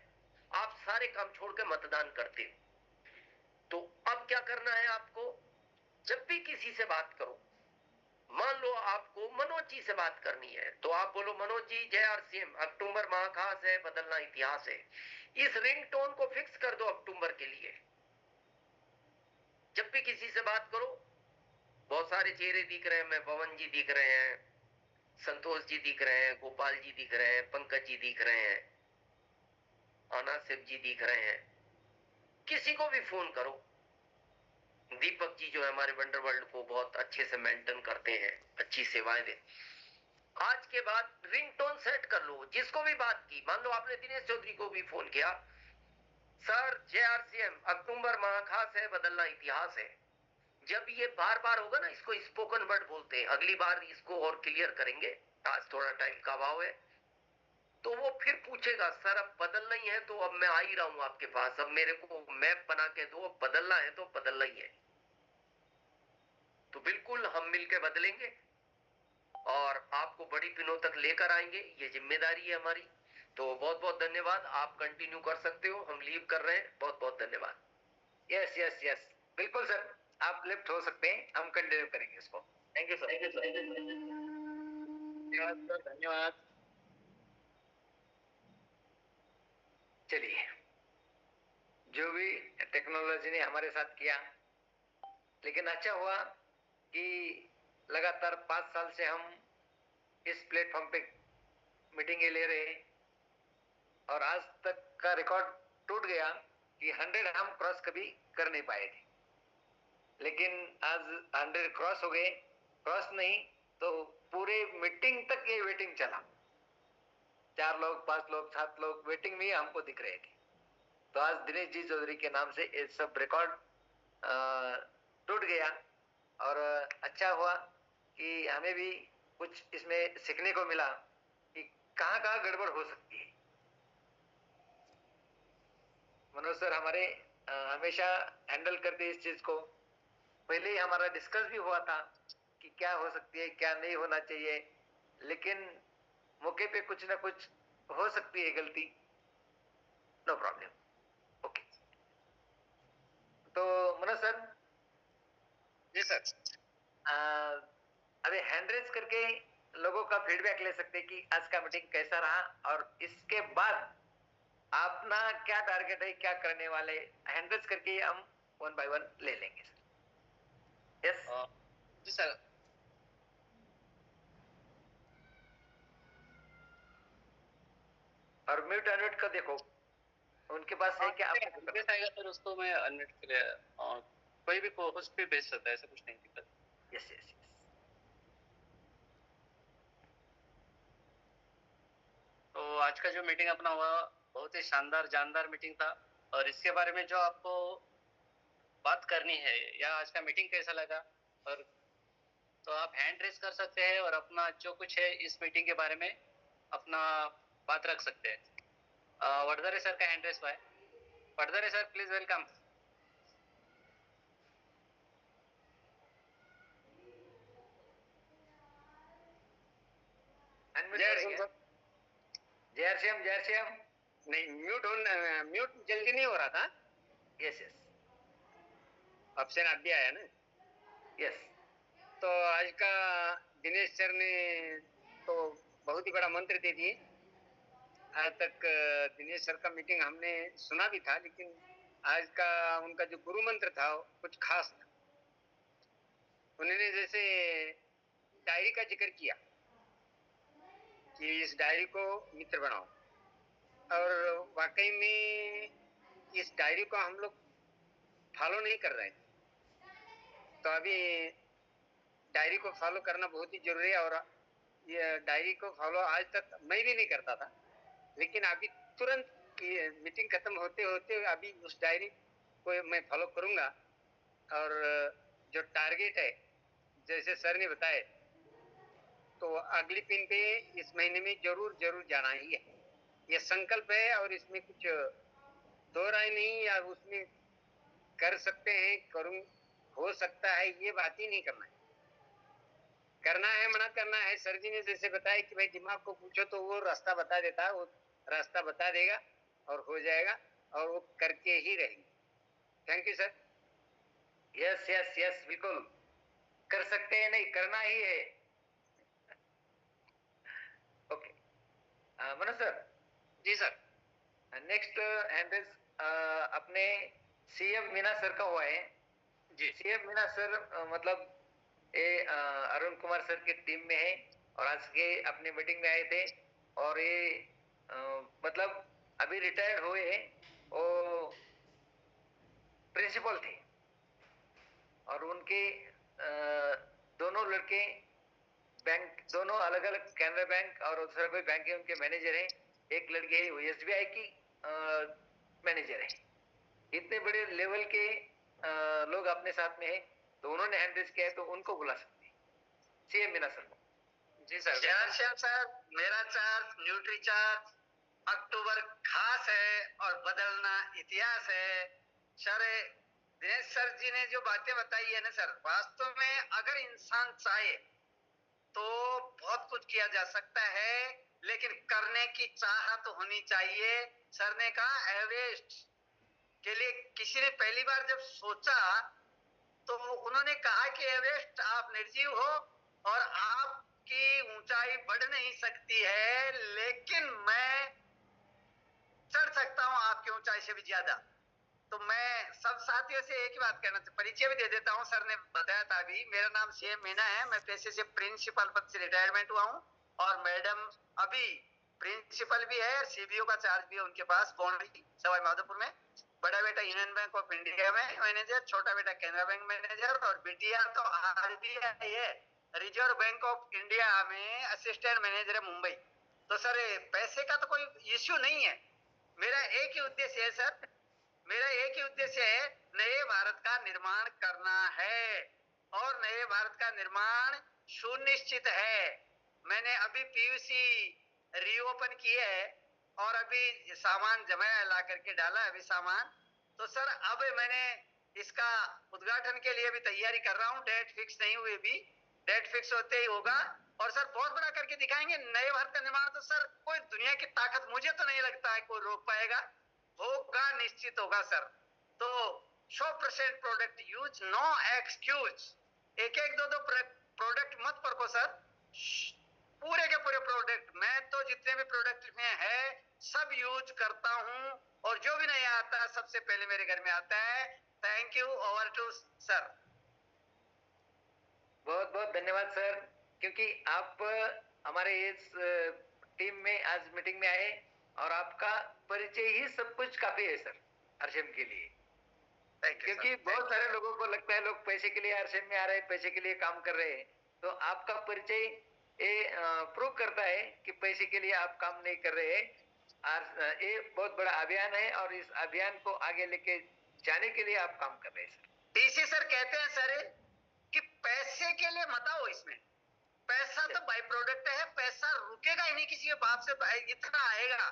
C: आप सारे काम छोड़ के मतदान करते हो। तो अब क्या करना है आपको, जब भी किसी से बात करो, मान लो आपको मनोज जी से बात करनी है तो आप बोलो मनोज जी जय आरसीएम, अक्टूबर माह खास है, बदलना इतिहास है। इस रिंगटोन को फिक्स कर दो अक्टूबर के लिए। जब भी किसी से बात करो, बहुत सारे चेहरे दिख रहे हैं, मैं पवन जी दिख रहे हैं, संतोष जी दिख रहे हैं, गोपाल जी दिख रहे हैं, पंकज जी दिख रहे हैं, अनासिफ जी दिख रहे हैं। किसी को भी फोन करो। दीपक जी जो है हमारे वंडरवर्ल्ड को बहुत अच्छे से मेंटेन करते हैं, अच्छी सेवाएं दे। आज के बाद रिंगटोन सेट कर लो। जिसको भी बात की, मान लो आपने दिनेश चौधरी को भी फोन किया, सर जय आरसीएम, अक्टूबर माह खास है, बदलना इतिहास है। जब ये बार बार होगा ना, इसको स्पोकन वर्ड बोलते हैं, अगली बार इसको और क्लियर करेंगे, आज थोड़ा टाइम का अभाव है। तो वो फिर पूछेगा सर अब बदलना ही है तो अब मैं आ ही रहा हूं आपके पास, अब मेरे को मैप बना के दो, अब बदलना है तो बदलना ही है। तो बिल्कुल हम मिलके बदलेंगे और आपको बड़ी दिनों तक लेकर आएंगे, ये जिम्मेदारी है हमारी। तो बहुत बहुत धन्यवाद, आप कंटिन्यू कर सकते हो, हम लीव कर रहे हैं। बहुत बहुत धन्यवाद।
B: यस यस यस, बिल्कुल सर, आप लेफ्ट हो सकते हैं, हम कंटिन्यू करेंगे इसको। Thank you sir.
A: धन्यवाद सर, धन्यवाद।
B: चलिए, जो भी टेक्नोलॉजी ने हमारे साथ किया, लेकिन अच्छा हुआ कि लगातार 5 साल से हम इस प्लेटफॉर्म पे मीटिंगें ले रहे हैं और आज तक का रिकॉर्ड टूट गया कि 100 हम क्रॉस कभी कर नहीं पाए थे, लेकिन आज 100 क्रॉस हो गए। क्रॉस नहीं तो पूरे मीटिंग तक ये वेटिंग चला, 4 लोग 5 लोग 7 लोग वेटिंग में हमको दिख रहे थे। तो आज दिनेश जी चौधरी के नाम से ये सब रिकॉर्ड टूट गया। और अच्छा हुआ कि हमें भी कुछ इसमें सीखने को मिला कि कहाँ कहाँ गड़बड़ हो सकती है। मनोज सर हमारे हमेशा हैंडल करते इस चीज को। पहले ही हमारा डिस्कस भी हुआ था कि क्या हो सकती है क्या नहीं होना चाहिए, लेकिन मौके पे कुछ ना कुछ हो सकती है गलती। No problem. ओके, तो मनोज सर
A: जी सर।
B: अभी हैंड रेज करके लोगों का फीडबैक ले सकते हैं कि आज का मीटिंग कैसा रहा, और इसके बाद अपना क्या टारगेट है, क्या करने वाले, हैंड रेज करके हम 1 by 1 ले लेंगे सर। यस
A: जी सर।
B: और म्यूट अनम्यूट का देखो उनके पास है क्या, आपको पता
A: एड्रेस आएगा सर, उसको मैं अनम्यूट कर, कोई भी होस्ट पे भेज सकता है, ऐसा कुछ नहीं दिक्कत।
B: Yes yes yes.
A: तो आज का जो मीटिंग अपना हुआ बहुत ही शानदार जानदार मीटिंग था, और इसके बारे में जो आपको बात करनी है या आज का मीटिंग कैसा लगा, और तो आप हैंड रेस कर सकते हैं और अपना जो कुछ है इस मीटिंग के बारे में अपना बात रख सकते हैं। वडदरे सर का हैंड रेस हुआ है। वडदरे सर प्लीज वेलकम।
B: अनम्यूट जय श्याम।
A: नहीं, म्यूट जल्दी नहीं हो रहा था।
B: यस यस
A: ऑप्शन आप भी आया ना।
B: यस।
A: तो आज का दिनेश सर ने तो बहुत ही बड़ा मंत्र दे दिए। आज तक दिनेश सर का मीटिंग हमने सुना भी था, लेकिन आज का उनका जो गुरु मंत्र था कुछ खास था। उन्होंने जैसे डायरी का जिक्र किया कि इस डायरी को मित्र बनाओ, और वाकई में इस डायरी को हम लोग फॉलो नहीं कर रहे हैं। तो अभी डायरी को फॉलो करना बहुत ही जरूरी है, और ये डायरी को फॉलो आज तक मैं भी नहीं करता था, लेकिन अभी तुरंत मीटिंग खत्म होते होते अभी उस डायरी को मैं फॉलो करूंगा। और जो टारगेट है जैसे सर ने बताया, तो अगली पिन पे इस महीने में जरूर जरूर जाना ही है, ये संकल्प है। और इसमें कुछ दो राय नहीं, या उसमें कर सकते हैं, करूं, हो सकता है, ये बात ही नहीं करना है। करना है, मना करना है। सर जी ने जैसे बताया कि भाई दिमाग को पूछो तो वो रास्ता बता देता है, वो रास्ता बता देगा और हो जाएगा, और वो करके ही रहेंगे। Thank you sir.
B: Yes yes yes, बिल्कुल कर सकते हैं, नहीं करना ही है। Okay Manoj sir.
A: जी सर।
B: नेक्स्ट हैंड रेज अपने सीएम मीना सर का हुआ है।
A: जी।
B: सीएम मीना सर मतलब ये अरुण कुमार सर की टीम में है, और आज के अपनी मीटिंग में आए थे। और ये मतलब अभी रिटायर्ड हुए हैं, वो प्रिंसिपल थे, और उनके दोनों लड़के बैंक, दोनों अलग अलग कैनरा बैंक और दूसरा कोई बैंक के उनके मैनेजर हैं। एक लड़की है वो एसबीआई की मैनेजर है। इतने बड़े लेवल के लोग अपने साथ में है, तो उन्होंने हैंडल किया है, तो उनको बुला सकते हैं सीएम मीना सर को।
A: जी सर।
C: सर मेरा चार्ज न्यूट्री चार्ज अक्टूबर खास है और बदलना इतिहास है। सर दिनेश सर जी ने जो बातें बताई है ना सर, वास्तव में अगर इंसान चाहे तो बहुत कुछ किया जा सकता है, लेकिन करने की चाहत तो होनी चाहिए। सर ने कहा एवरेस्ट के लिए किसी ने पहली बार जब सोचा तो उन्होंने कहा कि एवरेस्ट आप निर्जीव हो और आपकी ऊंचाई बढ़ नहीं सकती है, लेकिन मैं चढ़ सकता हूं आपकी ऊंचाई से भी ज्यादा। तो मैं सब साथियों से एक ही बात कहना चाहता, परिचय भी दे देता हूं। सर ने बताया था अभी, मेरा नाम सीएम मीना है। मैं पेशे से प्रिंसिपल पद से रिटायरमेंट हुआ हूं, और मैडम अभी प्रिंसिपल भी है, सीबीओ का चार्ज भी है उनके पास, पौंडी सवाई माधोपुर में। बड़ा बेटा यूनियन बैंक ऑफ इंडिया में मैनेजर, छोटा बेटा कैनरा बैंक मैनेजर, और बिटिया तो आरबीआई है, रिजर्व बैंक ऑफ इंडिया में असिस्टेंट मैनेजर है मुंबई। तो सर पैसे का तो कोई इश्यू नहीं है। मेरा एक ही उद्देश्य है सर, मेरा एक ही उद्देश्य है
A: नए भारत का निर्माण करना है और नए भारत का निर्माण सुनिश्चित है। मैंने अभी पीयूसी रीओपन की है और अभी सामान जमा ला करके डाला है अभी सामान। तो सर अब मैंने इसका उद्घाटन के लिए भी तैयारी कर रहा हूँ, डेट फिक्स नहीं हुई भी, डेट फिक्स होते ही होगा। और सर बहुत बड़ा करके दिखाएंगे नए भारत का निर्माण। तो सर कोई दुनिया की ताकत मुझे तो नहीं लगता है कोई रोक पाएगा, होगा, निश्चित होगा सर। तो 100% प्रोडक्ट यूज, नो एक्सक्यूज। एक एक दो दो प्रोडक्ट मत परखो सर, पूरे के पूरे प्रोडक्ट। मैं तो जितने भी प्रोडक्ट में है सब यूज करता हूं और जो भी नहीं आता सबसे पहले मेरे घर में आता है। Thank you, over to sir.
B: बहुत बहुत धन्यवाद सर, क्योंकि आप हमारे इस टीम में आज मीटिंग में आए और आपका परिचय ही सब कुछ काफी है सर आरसीएम के लिए। क्योंकि बहुत सारे लोगों को लगता है लोग पैसे के लिए आरसीएम में आ रहे हैं, पैसे के लिए काम कर रहे हैं, तो आपका परिचय ये प्रूव करता है कि पैसे के लिए आप काम नहीं कर रहे हैं। ये बहुत बड़ा अभियान है और इस अभियान को आगे लेके जाने के लिए आप काम कर रहे हैं सर।
A: डीसी सर कहते हैं सर कि पैसे के लिए मत आओ इसमें, पैसा तो बाई प्रोडक्ट है, पैसा रुकेगा ही नहीं किसी के बाप से, इतना आएगा,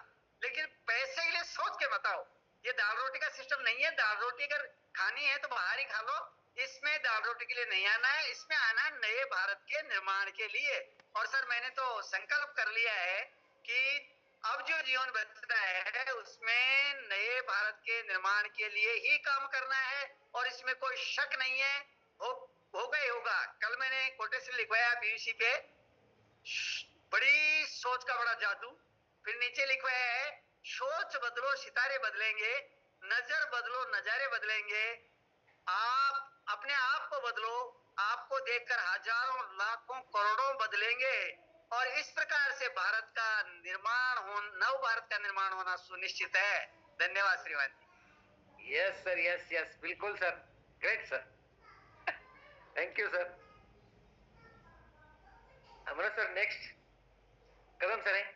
A: लेकिन पैसे के लिए सोच के मत आओ। ये दाल रोटी का सिस्टम नहीं है, दाल रोटी अगर खानी है तो बाहर ही खा लो, इसमें दाल रोटी के लिए नहीं आना है, इसमें आना है नए भारत के निर्माण के लिए। और सर मैंने तो संकल्प कर लिया है कि अब जो जीवन बच रहा है उसमें नए भारत के निर्माण के लिए ही काम करना है और इसमें कोई शक नहीं है, होगा ही होगा। कल मैंने कोटेशन लिखवाया पीयूसी पे, बड़ी सोच का बड़ा जादू। फिर नीचे लिखवाया है सोच बदलो सितारे बदलेंगे, नजर बदलो नजारे बदलेंगे, आप अपने आप को बदलो, आपको देखकर हजारों लाखों करोड़ों बदलेंगे। और इस प्रकार से भारत का निर्माण हो, नव भारत का निर्माण होना सुनिश्चित है। धन्यवाद श्रीमान जी।
B: यस सर, यस यस, बिल्कुल sir, great sir, thank you sir. हमारा सर नेक्स्ट कदम सर है।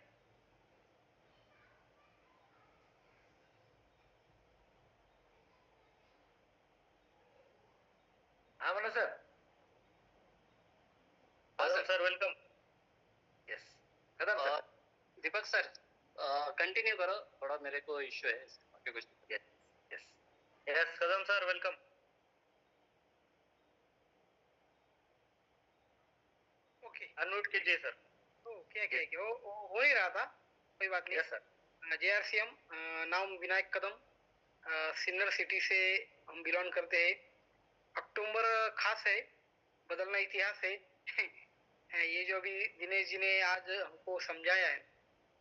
B: हाँ Manoj sir.
D: Sir welcome.
B: Yes Kadam sir.
D: Deepak sir continue करो, थोड़ा मेरे को इश्यू है आगे कुछ।
B: Yes yes
D: yes Kadam sir welcome.
A: Okay
D: unmute कीजिए सर।
A: क्या क्या क्या हो ही रहा था, कोई बात नहीं।
D: Yes sir.
A: जेआरसीएम, नाम विनायक कदम, सिन्नर सिटी से हम बिलोंग करते हैं। अक्टूबर खास है, बदलना इतिहास है। ये जो अभी दिनेश जी ने आज हमको समझाया है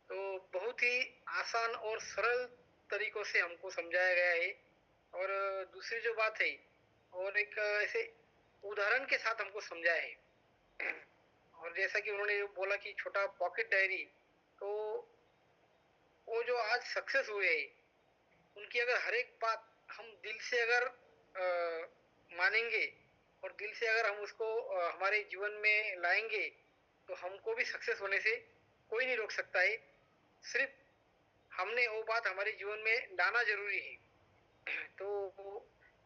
A: तो बहुत ही आसान और सरल तरीकों से हमको समझाया गया है। और दूसरी जो बात है और एक ऐसे उदाहरण के साथ हमको समझाया है। और जैसा कि उन्होंने बोला कि छोटा पॉकेट डायरी, तो वो जो आज सक्सेस हुए हैं उनकी अगर हर एक बात हम दिल से अगर मानेंगे और दिल से अगर हम उसको हमारे जीवन में लाएंगे तो हमको भी सक्सेस होने से कोई नहीं रोक सकता है। सिर्फ हमने वो बात हमारे जीवन में लाना जरूरी है। तो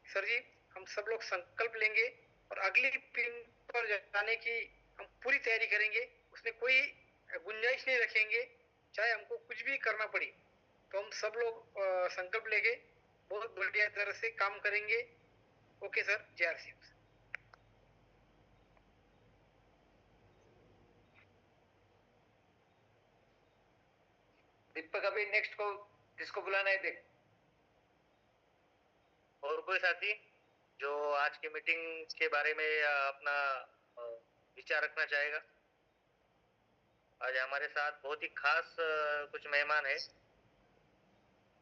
A: सर जी हम सब लोग संकल्प लेंगे और अगली पिन पर जाने की हम पूरी तैयारी करेंगे, उसमें कोई गुंजाइश नहीं रखेंगे, चाहे हमको कुछ भी करना पड़े। तो हम सब लोग संकल्प लेके बहुत बढ़िया तरह से काम करेंगे। ओके सर, जय आर सी एम।
B: दीपक अभी नेक्स्ट को किसको बुलाना है देख।
D: और कोई साथी जो आज की मीटिंग के बारे में अपना विचार रखना चाहेगा। आज हमारे साथ बहुत ही खास कुछ मेहमान है।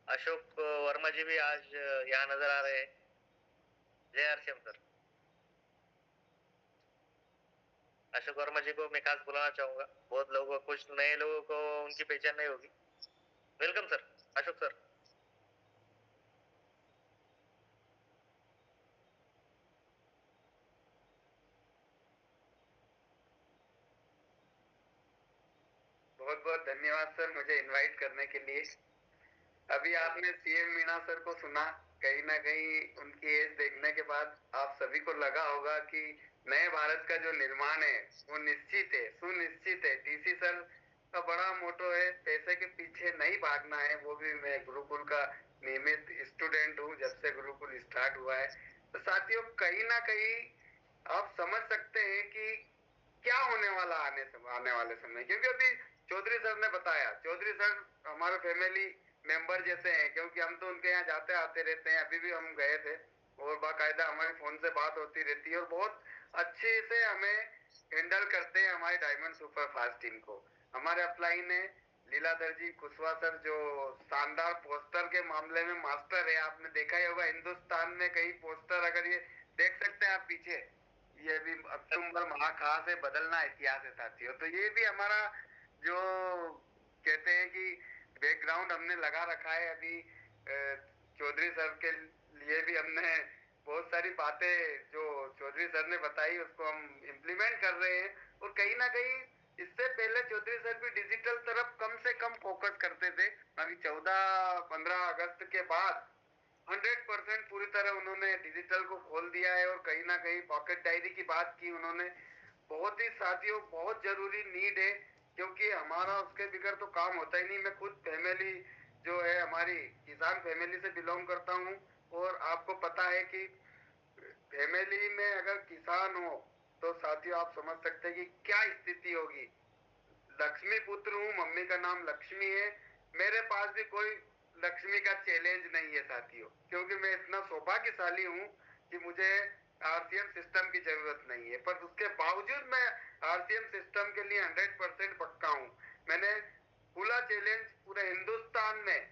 D: अशोक वर्मा जी भी आज यहाँ नजर आ रहे हैं। जय आरसीएम सर। अशोक वर्मा जी को मैं खास बुलाना चाहूंगा। बहुत लोगों, कुछ नए लोगों को उनकी पहचान नहीं होगी। Welcome sir, Ashok sir.
E: बहुत बहुत धन्यवाद सर मुझे इनवाइट करने के लिए। अभी आपने सीएम मीणा सर को सुना, कहीं ना कहीं उनकी एज देखने के बाद आप सभी को लगा होगा कि नए भारत का जो निर्माण है वो निश्चित है, सुनिश्चित है। डीसी सर का बड़ा मोटो है, पैसे के पीछे नहीं भागना है। वो भी मैं गुरुकुल का नियमित स्टूडेंट हूँ जब से गुरुकुल स्टार्ट हुआ है। तो साथियों कहीं ना कहीं आप समझ सकते हैं कि क्या होने वाला आने वाले समय, क्योंकि अभी चौधरी सर ने बताया, चौधरी सर हमारे फैमिली मेंबर जैसे हैं, क्योंकि हम तो उनके यहाँ जाते आते रहते हैं। अभी भी हम गए थे और बाकायदा हमारी फोन से बात होती रहती है और बहुत अच्छे से हमें हैंडल करते हैं हमारी डायमंड सुपर फास्ट टीम को। हमारे अपलाइन है लीलाधर जी कुशवाहा सर, जो शानदार पोस्टर के मामले में मास्टर है। आपने देखा ही होगा हिंदुस्तान में कई पोस्टर, अगर ये देख सकते हैं आप पीछे, ये भी अक्टूबर महाखा से बदलना इतिहास है साथियों। तो ये भी हमारा जो कहते हैं कि बैकग्राउंड हमने लगा रखा है। अभी चौधरी सर के लिए भी हमने बहुत सारी बातें जो चौधरी सर ने बताई उसको हम इम्प्लीमेंट कर रहे हैं। और कहीं ना कहीं इससे पहले चौधरी सर भी डिजिटल तरफ कम से कम फोकस करते थे। अभी 14-15 अगस्त के बाद 100% पूरी तरह उन्होंने डिजिटल को खोल दिया है। और कहीं ना कहीं पॉकेट डायरी की बात की उन्होंने, बहुत ही साथियों बहुत जरूरी नीड है, क्योंकि हमारा उसके बगैर तो काम होता ही नहीं। मैं खुद फैमिली जो है हमारी किसान फैमिली से बिलोंग करता हूँ और आपको पता है कि फैमिली में अगर किसान हो तो साथियों आप समझ सकते हैं कि क्या स्थिति होगी। लक्ष्मी पुत्र हूँ, मम्मी का नाम लक्ष्मी है। मेरे पास भी कोई लक्ष्मी का चैलेंज नहीं है साथियों, क्योंकि मैं इतना सौभाग्यशाली हूँ कि मुझे आरसीएम सिस्टम की जरूरत नहीं है। पर उसके बावजूद मैं आरसीएम सिस्टम के लिए 100% पक्का हूँ। मैंने खुला चैलेंज पूरे हिंदुस्तान में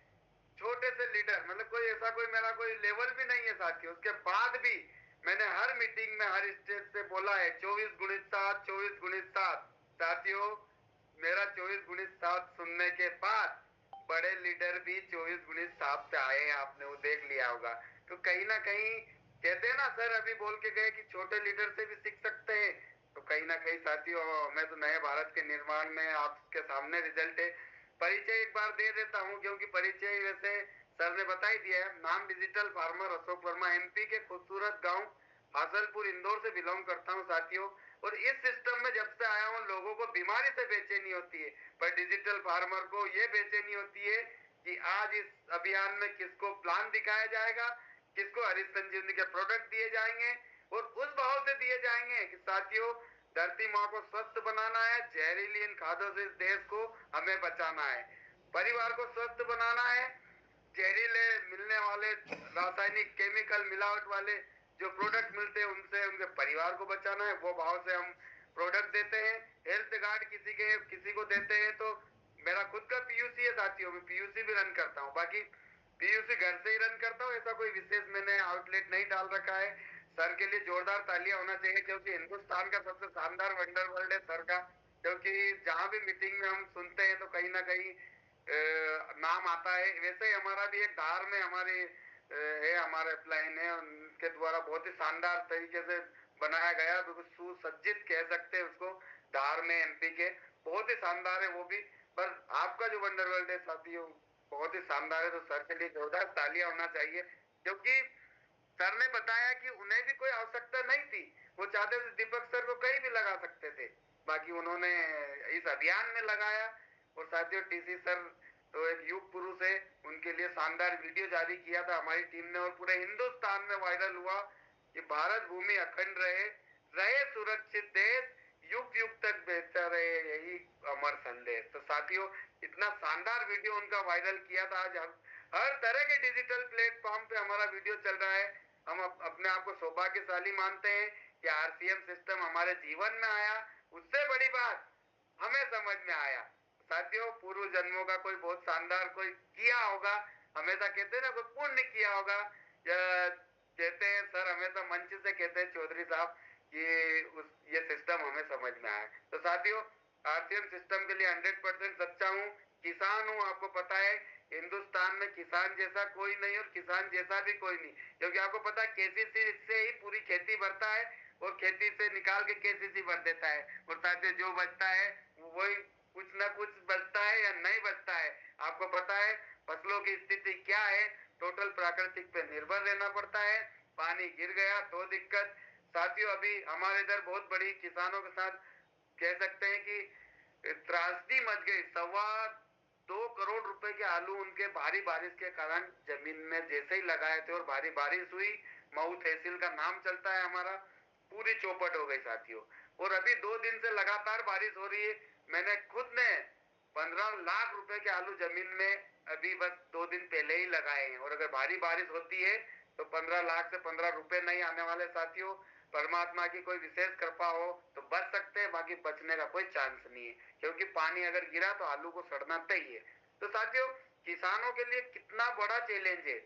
E: छोटे से लीडर, मतलब कोई ऐसा कोई मेरा कोई लेवल भी नहीं है साथियों, उसके बाद भी मैंने हर मीटिंग में हर स्टेज से बोला है 24x7 24x7। साथियों मेरा 24x7 सुनने के बाद बड़े लीडर भी 24x7 पे आए हैं, आपने वो देख लिया होगा। तो कहीं ना कहीं कहते हैं ना सर अभी बोल के गए कि छोटे लीडर से भी सीख सकते हैं। तो कहीं ना कहीं साथियों मैं तो नए भारत के निर्माण में आपके सामने रिजल्ट है। परिचय एक बार दे देता हूँ, क्योंकि परिचय वैसे सर ने बता ही दिया है। नाम digital farmer Ashok Verma, MP के खूबसूरत गांव हासलपुर इंदौर से बिलोंग करता हूँ साथियों। और इस सिस्टम में जब से आया हूँ लोगों को बीमारी से बेचैनी होती है, पर डिजिटल फार्मर को ये बेचैनी होती है कि आज इस अभियान में किसको प्लान दिखाया जाएगा, किसको हरीश संजीवनी के प्रोडक्ट दिए जाएंगे और उस भाव से दिए जाएंगे कि साथियों धरती माँ को स्वस्थ बनाना है, जहरीली इन खादों से इस देश को हमें बचाना है, परिवार को स्वस्थ बनाना है, जहरीले मिलने वाले रासायनिक केमिकल मिलावट वाले जो प्रोडक्ट मिलते हैं उनसे उनके परिवार को बचाना है। वो भाव से हम प्रोडक्ट देते हैं। हेल्थ कार्ड किसी को देते हैं। तो मेरा खुद का पीयूसी है साथियों, मैं पीयूसी भी रन करता हूँ। बाकी पीयूसी घर से ही रन करता हूँ, ऐसा कोई विशेष मैंने आउटलेट नहीं डाल रखा है। सर के लिए जोरदार तालियां होना चाहिए, क्योंकि हिंदुस्तान का सबसे शानदार वंडर वर्ल्ड है सर का। क्योंकि जहां भी मीटिंग में हम सुनते हैं तो कहीं ना कहीं नाम आता है। वैसे ही हमारा भी एक धार में हमारे है, हमारे अपलाइन है, उनके द्वारा बहुत ही शानदार तरीके से बनाया गया, बिल्कुल सुसज्जित कह सकते हैं उसको, धार में एमपी के, बहुत ही शानदार है वो भी। पर आपका जो वंडर वर्ल्ड है साथियों बहुत ही शानदार है। तो सर के लिए जोरदार तालियां होना चाहिए, क्योंकि सर ने बताया कि उन्हें भी कोई आवश्यकता नहीं थी। वो चाहते थे दीपक सर को कहीं भी लगा सकते थे, बाकी उन्होंने इस अभियान में लगाया। और साथियों टीसी सर तो एक युग पुरुष है, उनके लिए शानदार वीडियो जारी किया था हमारी टीम ने और पूरे हिंदुस्तान में वायरल हुआ कि भारत भूमि अखंड रहे, रहे सुरक्षित देश, युग युग तक बेहतर रहे, यही अमर संदेश। तो साथियों इतना शानदार वीडियो उनका वायरल किया था। आज हम हर तरह के डिजिटल प्लेटफॉर्म पे हमारा वीडियो चल रहा है। हम अपने आप को सौभाग्यशाली मानते हैं कि आरसीएम सिस्टम हमारे जीवन में आया। उससे बड़ी बात हमें समझ में आया साथियों, पूर्व जन्मों का कोई बहुत शानदार कोई किया होगा, हमेशा कहते हैं ना कोई पुण्य किया होगा। कहते हैं सर हमेशा मंच से कहते हैं चौधरी साहब कि ये सिस्टम हमें समझ में आया। तो साथियों आरसीएम सिस्टम के लिए 100% सच्चा हूँ, किसान हूँ। आपको पता है हिंदुस्तान में किसान जैसा कोई नहीं और किसान जैसा भी कोई नहीं, क्योंकि आपको पता है केसीसी से ही पूरी खेती भरता है और खेती से निकाल के केसीसी भर देता है। और साथियों जो बचता है वही कुछ ना कुछ बचता है या नहीं बचता है। आपको पता है फसलों की स्थिति क्या है, टोटल प्राकृतिक पे निर्भर रहना पड़ता है। पानी गिर गया तो दिक्कत। साथियों, अभी हमारे इधर बहुत बड़ी किसानों के साथ कह सकते हैं कि त्रासदी मच गई। 2.25 करोड़ रुपए के आलू उनके भारी बारिश के कारण जमीन में जैसे ही लगाए थे और भारी बारिश हुई, मऊ तहसील का नाम चलता है हमारा, पूरी चौपट हो गई साथियों। और अभी 2 दिन से लगातार बारिश हो रही है। मैंने खुद ने 15 लाख रुपए के आलू जमीन में अभी बस 2 दिन पहले ही लगाए हैं। और अगर भारी बारिश होती है तो 15 लाख से 15 रुपए नहीं आने वाले साथियों। परमात्मा की कोई विशेष कृपा हो तो बच सकते हैं, बाकी बचने का कोई चांस नहीं है, क्योंकि पानी अगर गिरा तो आलू को सड़ना तय है। तो साथियों, किसानों के लिए कितना बड़ा चैलेंज है,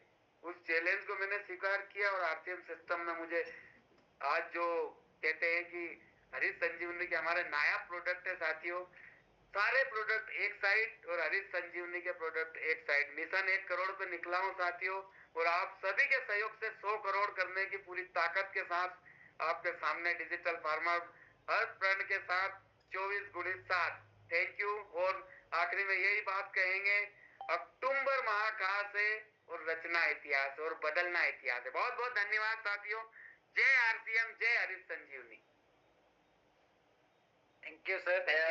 E: उस चैलेंज को मैंने स्वीकार किया। और आरसीएम सिस्टम में मुझे आज जो कहते हैं कि हरीश संजीवनी के हमारे नायाब प्रोडक्ट है साथियों, सारे प्रोडक्ट एक साइड और हरीश संजीवनी के प्रोडक्ट एक साइड। मिशन 1 करोड़ पे निकला हूं साथियों, और आप सभी के सहयोग से 100 करोड़ करने की पूरी ताकत के साथ आपके सामने डिजिटल फार्मर हर प्रण के साथ 24x7। Thank you. और आखिरी में यही बात कहेंगे, अक्टूबर माह खास है और रचना इतिहास और बदलना इतिहास है। बहुत बहुत धन्यवाद साथियों। जय आरसीएम, जय Harish Sanjeevani.
B: Thank you sir, thank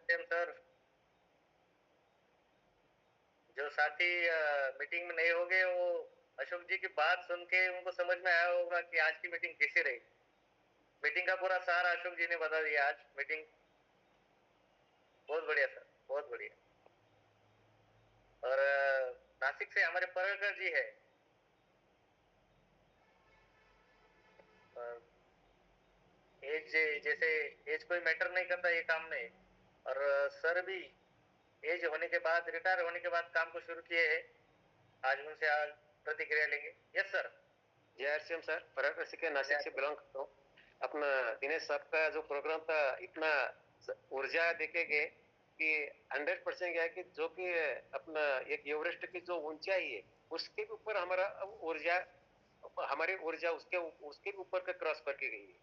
B: you.
D: Sir, जो साथी मीटिंग में नहीं होंगे वो अशोक जी की बात सुन के उनको समझ में आया होगा कि आज की मीटिंग कैसे रही। मीटिंग का पूरा सार अशोक जी ने बता दिया। आज मीटिंग बहुत बढ़िया सर, बहुत बढ़िया। और नासिक से हमारे परागकर जी है, एज जैसे एज कोई मैटर नहीं करता ये काम में। और सर भी एज होने के बाद, रिटायर होने के बाद काम को शुरू किए हैं। आज उनसे आज प्रतिक्रिया लेंगे। Yes sir.
F: जय आरसीएम सर, परागकर के नासिक से बिलोंग करता हूँ। अपना दिनेश साहब का जो प्रोग्राम था, इतना ऊर्जा देखेंगे कि 100% क्या है कि जो कि अपना एक एवरेस्ट की जो ऊंचाई है उसके ऊपर हमारा ऊर्जा, हमारी ऊर्जा उसके ऊपर का क्रॉस करके गई है।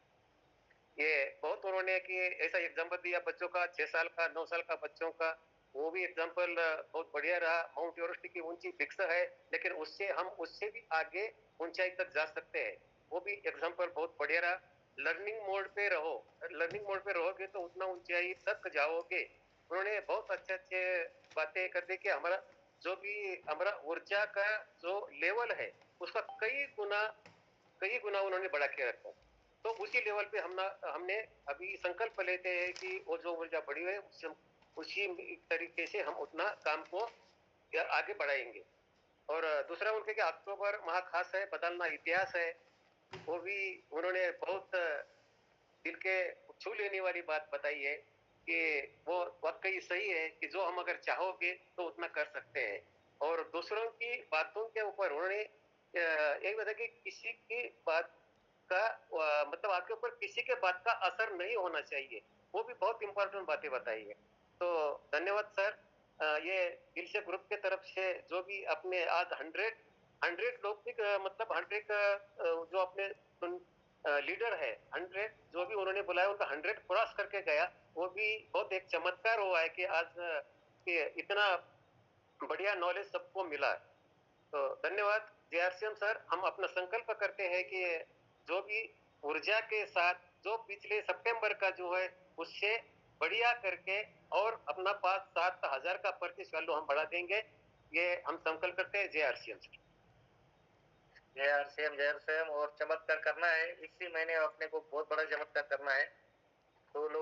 F: ये बहुत उन्होंने कि ऐसा एग्जाम्पल दिया बच्चों का, 6 साल का 9 साल का बच्चों का, वो भी एग्जाम्पल बहुत बढ़िया रहा। माउंट एवरेस्ट की ऊंची फिक्स है, लेकिन हम उससे भी आगे ऊंचाई तक जा सकते हैं, वो भी एग्जाम्पल बहुत बढ़िया रहा। लर्निंग मोड पे रहोगे तो उतना ऊंचाई तक जाओगे। उन्होंने बहुत अच्छे बातें कर दी कि हमारा जो भी हमारा ऊर्जा का जो लेवल है उसका कई गुना उन्होंने बढ़ा के रखा। तो उसी लेवल पे हमने अभी संकल्प लेते हैं कि वो जो ऊर्जा बढ़ी है उसी तरीके से हम उतना काम को आगे बढ़ाएंगे। और दूसरा उनके कि अक्टूबर माह खास है, बदलना इतिहास है, वो भी उन्होंने बहुत दिल के छू लेने वाली बात बताई है कि वो वाकई सही है कि जो हम अगर चाहोगे तो उतना कर सकते हैं। और दूसरों की बातों के ऊपर उन्होंने एक बताया कि किसी की बात का मतलब आपके ऊपर किसी के बात का असर नहीं होना चाहिए, वो भी बहुत इंपॉर्टेंट बातें बताई है। तो धन्यवाद सर। ये दिल से ग्रुप के तरफ से जो भी अपने आज 100 लोग भी मतलब 100 जो अपने लीडर है, 100 जो भी उन्होंने बुलाया उनका 100 क्रॉस करके गया, वो भी बहुत एक चमत्कार हुआ है कि आज कि इतना बढ़िया नॉलेज सबको मिला। तो धन्यवाद जेआरसीएम सर। हम अपना संकल्प करते हैं कि जो भी ऊर्जा के साथ जो पिछले सितंबर का जो है उससे बढ़िया करके और अपना 5-7 हजार का प्रति चालू हम बढ़ा देंगे, ये हम संकल्प करते हैं। जेआरसीएम सर।
D: जेआरसीएम और चमत्कार करना है। इसी महीने अपने को बहुत बड़ा चमत्कार करना है। तो लोग